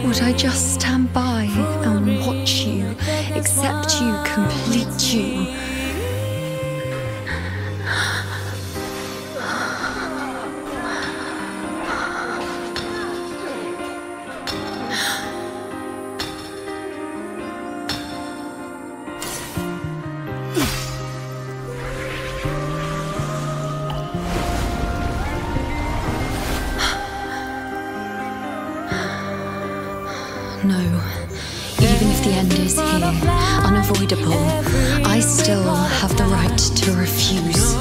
Would I just stand by and watch you, accept you, complete you? No. Even if the end is here, unavoidable, I still have the right to refuse.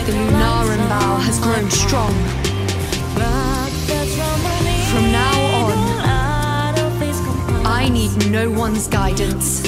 The Lunaran vow has grown strong. From now on, I need no one's guidance.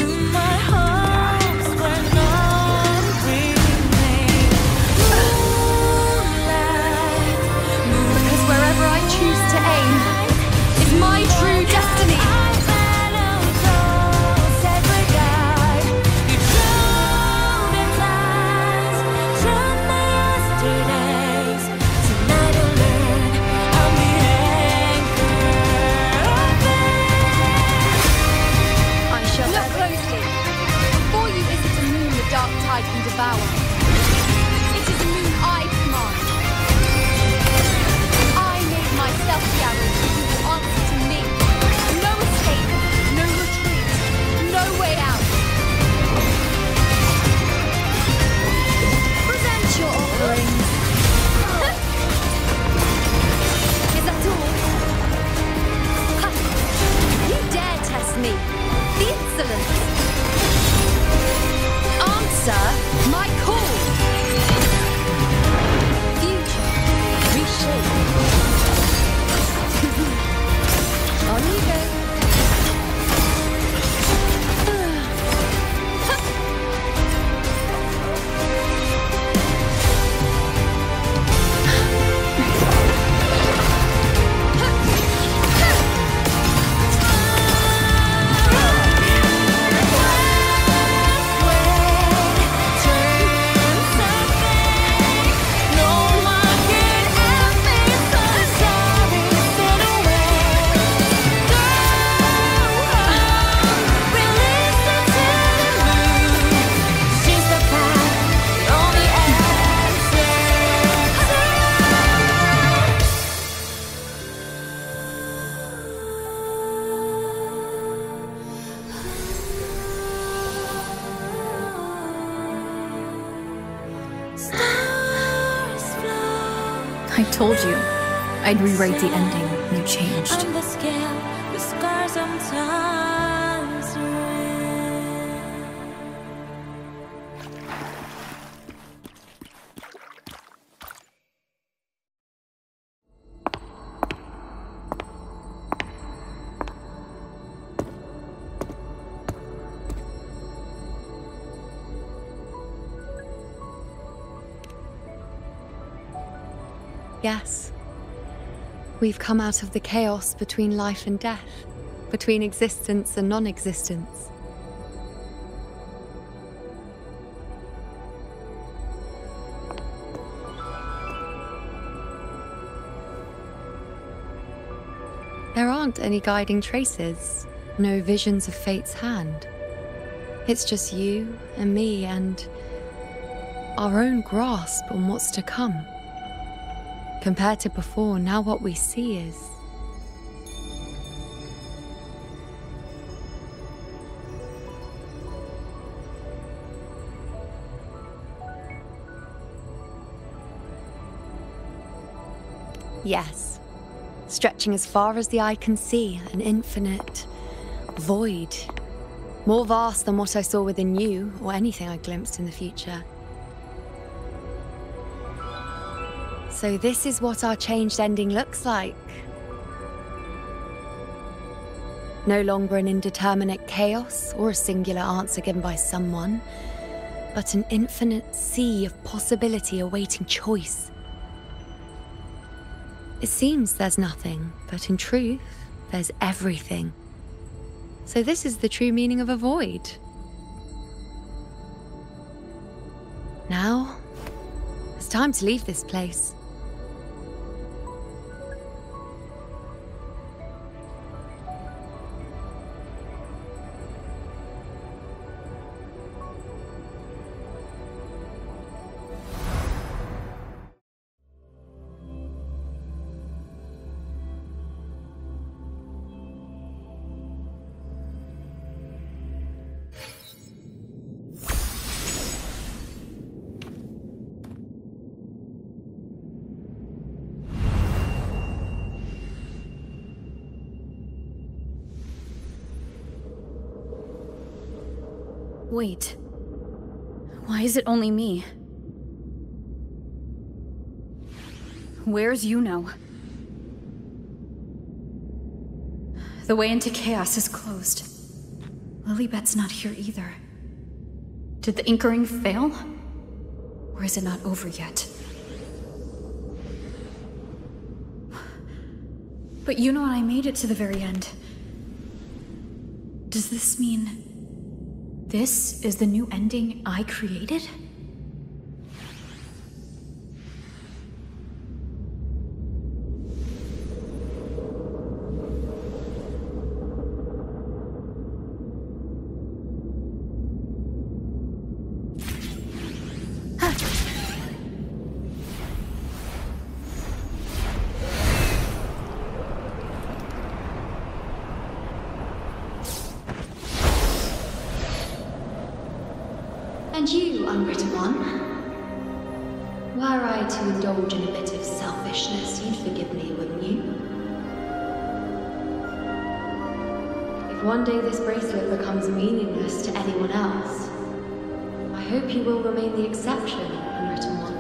I told you I'd rewrite the ending and you changed. On the scale, the scars sometimes Yes. We've come out of the chaos between life and death, between existence and non-existence. There aren't any guiding traces, no visions of fate's hand. It's just you and me and our own grasp on what's to come. Compared to before, now what we see is... Yes. Stretching as far as the eye can see, an infinite void. More vast than what I saw within you, or anything I glimpsed in the future. So this is what our changed ending looks like. No longer an indeterminate chaos or a singular answer given by someone, but an infinite sea of possibility awaiting choice. It seems there's nothing, but in truth, there's everything. So this is the true meaning of a void. Now, it's time to leave this place. Wait. Why is it only me? Where's Iuno? The way into chaos is closed. Lilibet's not here either. Did the Inkering fail? Or is it not over yet? But Iuno and I made it to the very end. Does this mean... this is the new ending I created? And you, unwritten one, were I to indulge in a bit of selfishness, you'd forgive me, wouldn't you? If one day this bracelet becomes meaningless to anyone else, I hope you will remain the exception, unwritten one.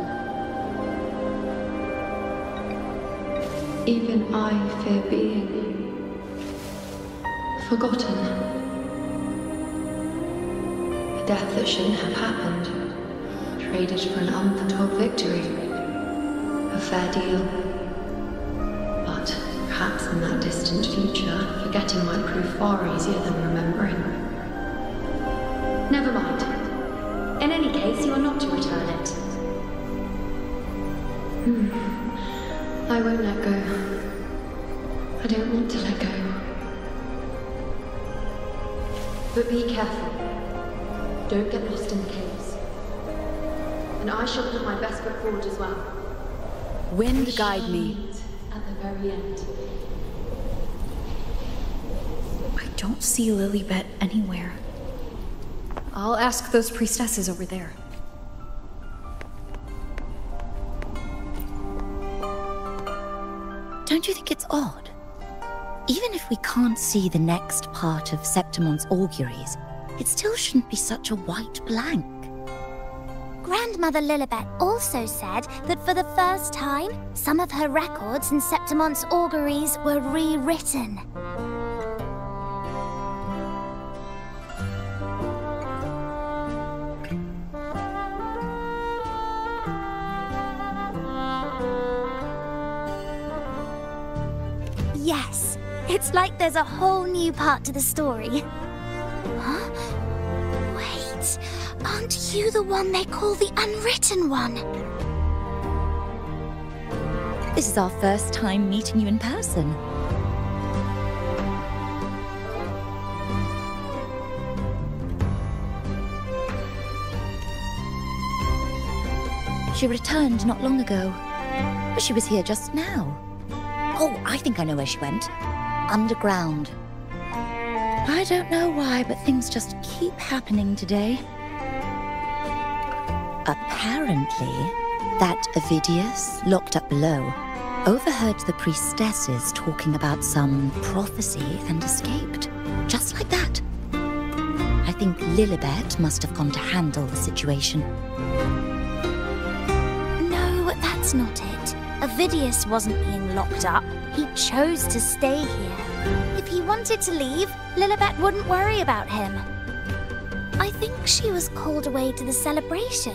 Even I fear being forgotten. Death that shouldn't have happened, traded for an unforetold victory. A fair deal. But perhaps in that distant future, forgetting might prove far easier than remembering. Never mind. In any case, you are not to return it. I won't let go. I don't want to let go. But be careful. Don't get lost in the caves. And I shall put my best foot forward as well. Wind guide me. At the very end. I don't see Lilibet anywhere. I'll ask those priestesses over there. Don't you think it's odd? Even if we can't see the next part of Septimon's auguries, it still shouldn't be such a white blank. Grandmother Lilibet also said that for the first time, some of her records in Septimon's auguries were rewritten. Yes, it's like there's a whole new part to the story. Huh? Wait, aren't you the one they call the Unwritten One? This is our first time meeting you in person. She returned not long ago, but she was here just now. Oh, I think I know where she went. Underground. I don't know why, but things just keep happening today. Apparently, that Ovidius, locked up below, overheard the priestesses talking about some prophecy and escaped. Just like that. I think Lilibet must have gone to handle the situation. No, that's not it. Ovidius wasn't being locked up. He chose to stay here. If he wanted to leave, Lilibet wouldn't worry about him. I think she was called away to the celebration.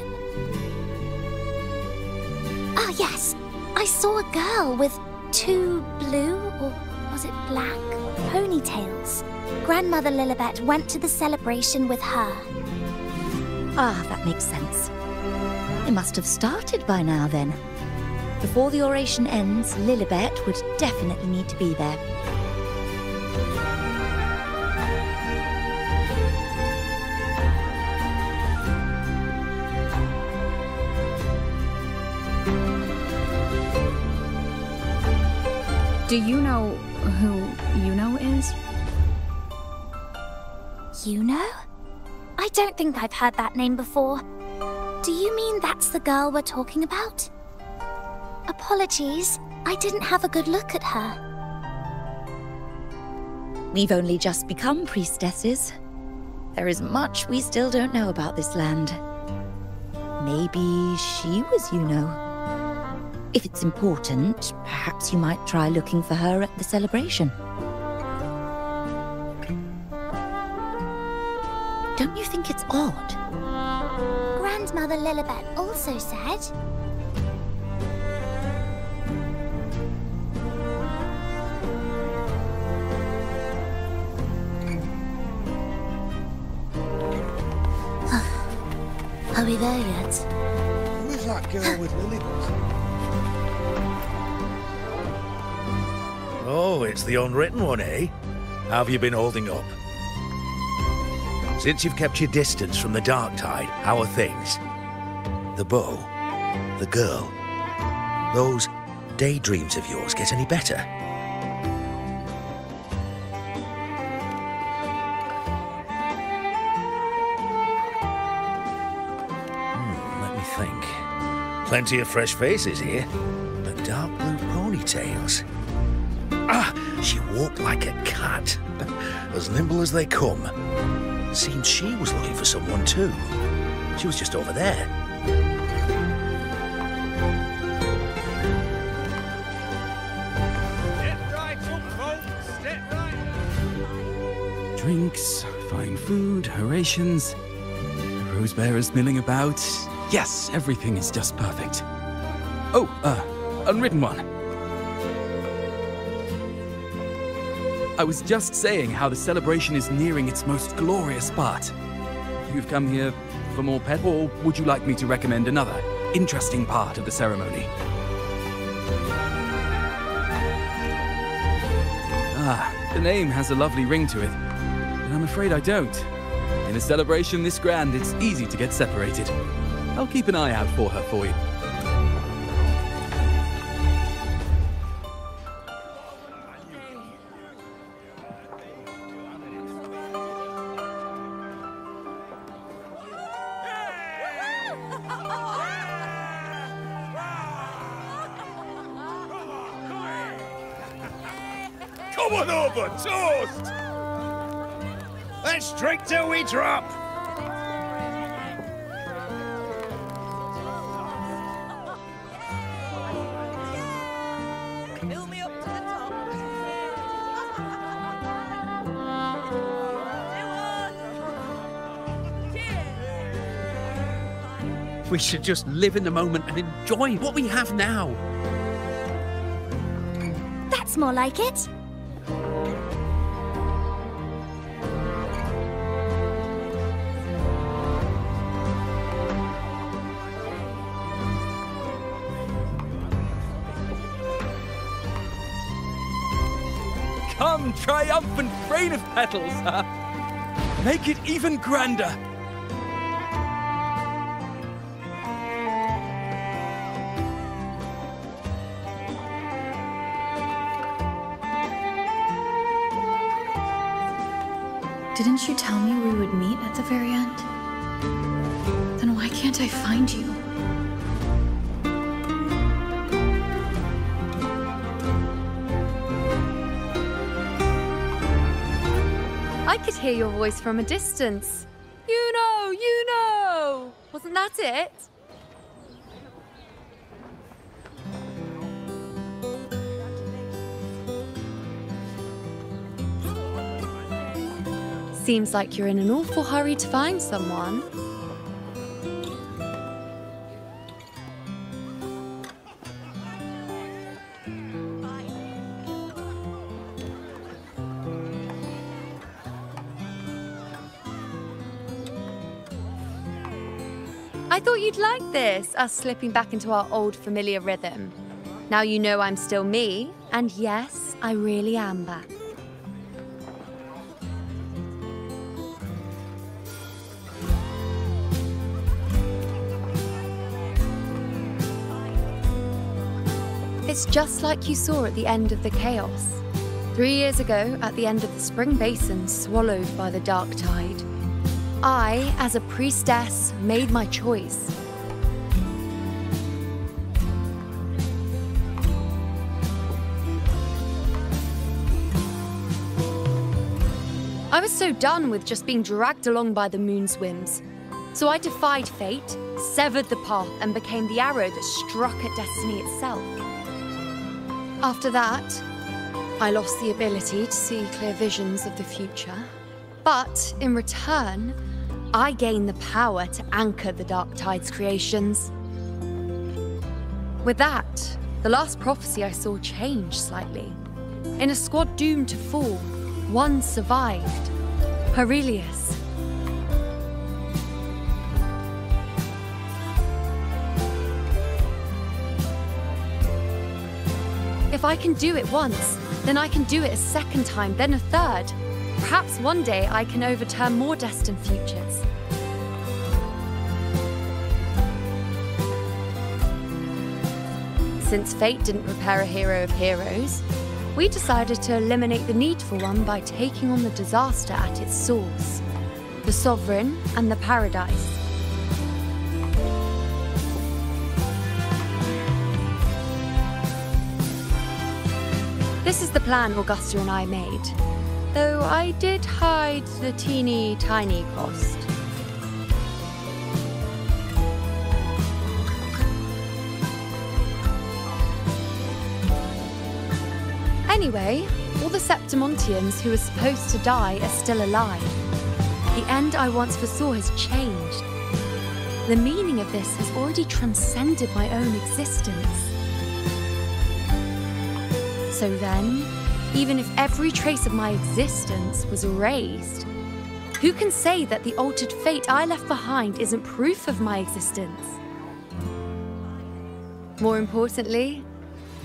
Ah, yes. I saw a girl with 2 blue, or was it black, ponytails. Grandmother Lilibet went to the celebration with her. Ah, that makes sense. It must have started by now then. Before the oration ends, Lilibet would definitely need to be there. Do you know who Iuno is? Iuno? I don't think I've heard that name before. Do you mean that's the girl we're talking about? Apologies, I didn't have a good look at her. We've only just become priestesses. There is much we still don't know about this land. Maybe she was Iuno. If it's important, perhaps you might try looking for her at the celebration. Don't you think it's odd? Grandmother Lilibet also said... Are we there yet? Who is that girl with Lilibet? Oh, it's the Unwritten One, eh? How have you been holding up? Since you've kept your distance from the dark tide, how are things? The bow, the girl, those daydreams of yours get any better? Let me think. Plenty of fresh faces here, but dark blue ponytails. Ah, she walked like a cat, as nimble as they come. Seems she was looking for someone too. She was just over there. Get right up, folks. Get right. Drinks, fine food, orations, the rose bearers milling about. Yes, everything is just perfect. Oh, Unwritten One. I was just saying how the celebration is nearing its most glorious part. You've come here for more pet, or would you like me to recommend another interesting part of the ceremony? Ah, the name has a lovely ring to it, but I'm afraid I don't. In a celebration this grand, it's easy to get separated. I'll keep an eye out for her for you. one over! Toast! Let's drink till we drop! Fill me up to the top. We should just live in the moment and enjoy what we have now. That's more like it. Come, triumphant reign of petals! Make it even grander! Didn't you tell me we would meet at the very end? Then why can't I find you? I could hear your voice from a distance. Iuno! Wasn't that it? Seems like you're in an awful hurry to find someone. I thought you'd like this, us slipping back into our old familiar rhythm. Now you know I'm still me, and yes, I really am back. It's just like you saw at the end of the chaos. 3 years ago, at the end of the spring basin swallowed by the dark tide, I, as a priestess, made my choice. I was so done with just being dragged along by the moon's whims. So I defied fate, severed the path, and became the arrow that struck at destiny itself. After that, I lost the ability to see clear visions of the future. But in return, I gained the power to anchor the Dark Tide's creations. With that, the last prophecy I saw changed slightly. In a squad doomed to fall, one survived. Aurelius. If I can do it once, then I can do it a second time, then a third. Perhaps one day I can overturn more destined futures. Since fate didn't prepare a hero of heroes, we decided to eliminate the need for one by taking on the disaster at its source, the Sovereign and the Paradise. This is the plan Augusta and I made, though I did hide the teeny tiny cost. Anyway, all the Septimontians who were supposed to die are still alive. The end I once foresaw has changed. The meaning of this has already transcended my own existence. So then, even if every trace of my existence was erased, who can say that the altered fate I left behind isn't proof of my existence? More importantly,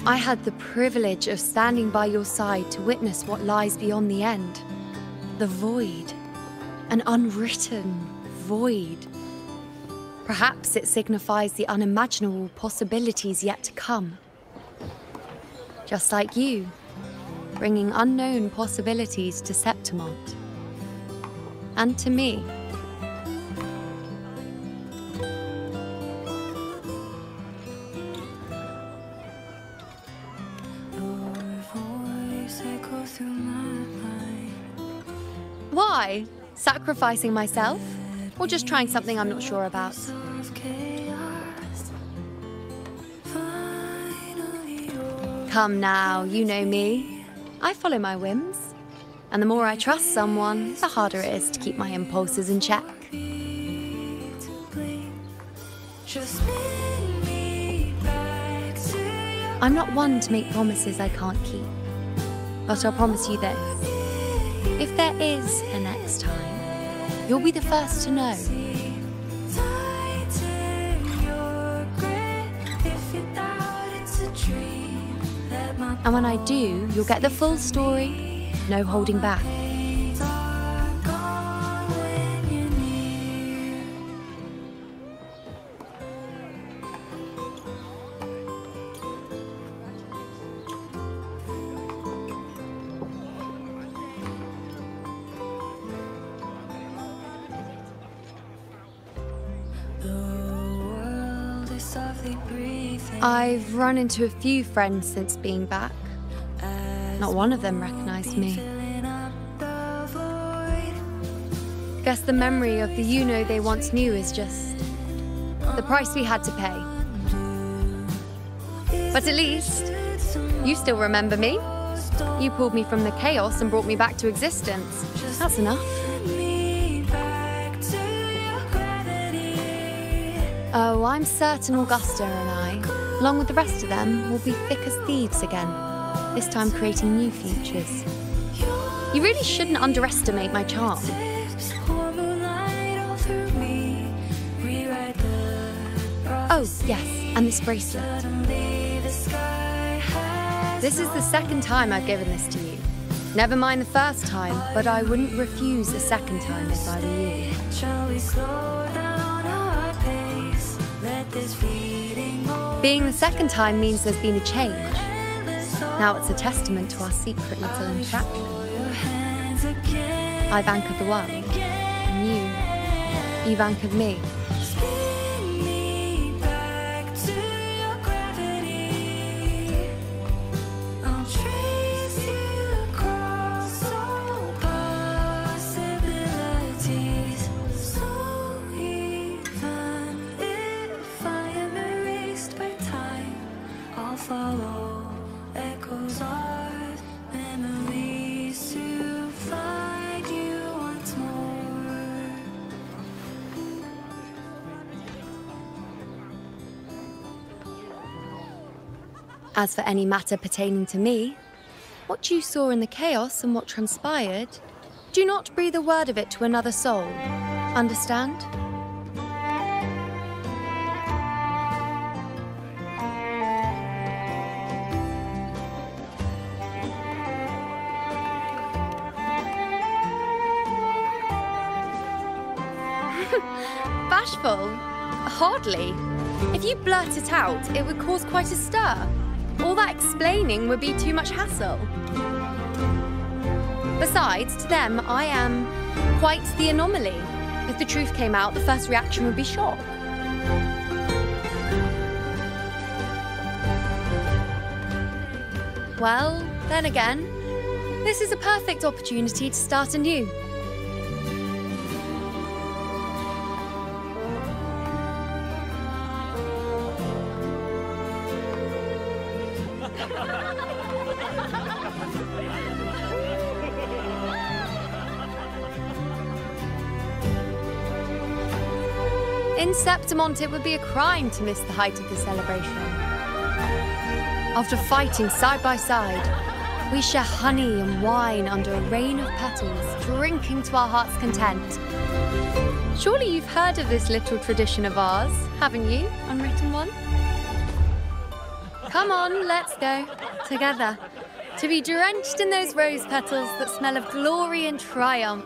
I had the privilege of standing by your side to witness what lies beyond the end. The void. An unwritten void. Perhaps it signifies the unimaginable possibilities yet to come. Just like you, bringing unknown possibilities to Septimont. And to me. Your voice echoes through Sacrificing myself? Or just trying something I'm not sure about? Come now, you know me. I follow my whims. And the more I trust someone, the harder it is to keep my impulses in check. I'm not one to make promises I can't keep. But I'll promise you this. If there is a next time, you'll be the first to know. And when I do, you'll get the full story, no holding back. I've run into a few friends since being back. Not one of them recognized me. Guess the memory of the Iuno they once knew is just the price we had to pay. But at least, you still remember me. You pulled me from the chaos and brought me back to existence. That's enough. Oh, I'm certain Augusta and I, along with the rest of them, will be thick as thieves again, this time creating new futures. You really shouldn't underestimate my charm. Oh, yes, and this bracelet. This is the second time I've given this to you. Never mind the first time, but I wouldn't refuse a second time if I were you. Being the second time means there's been a change. Now it's a testament to our secret little interaction. I've anchored the world, and you've anchored me. As for any matter pertaining to me, what you saw in the chaos and what transpired, do not breathe a word of it to another soul. Understand? Bashful? Hardly. If you blurt it out, it would cause quite a stir. All that explaining would be too much hassle. Besides, to them, I am quite the anomaly. If the truth came out, the first reaction would be shock. Well, then again, this is a perfect opportunity to start anew. In Septimont, it would be a crime to miss the height of the celebration. After fighting side by side, we share honey and wine under a rain of petals, drinking to our heart's content. Surely you've heard of this little tradition of ours, haven't you, unwritten one? Come on, let's go, together, to be drenched in those rose petals that smell of glory and triumph.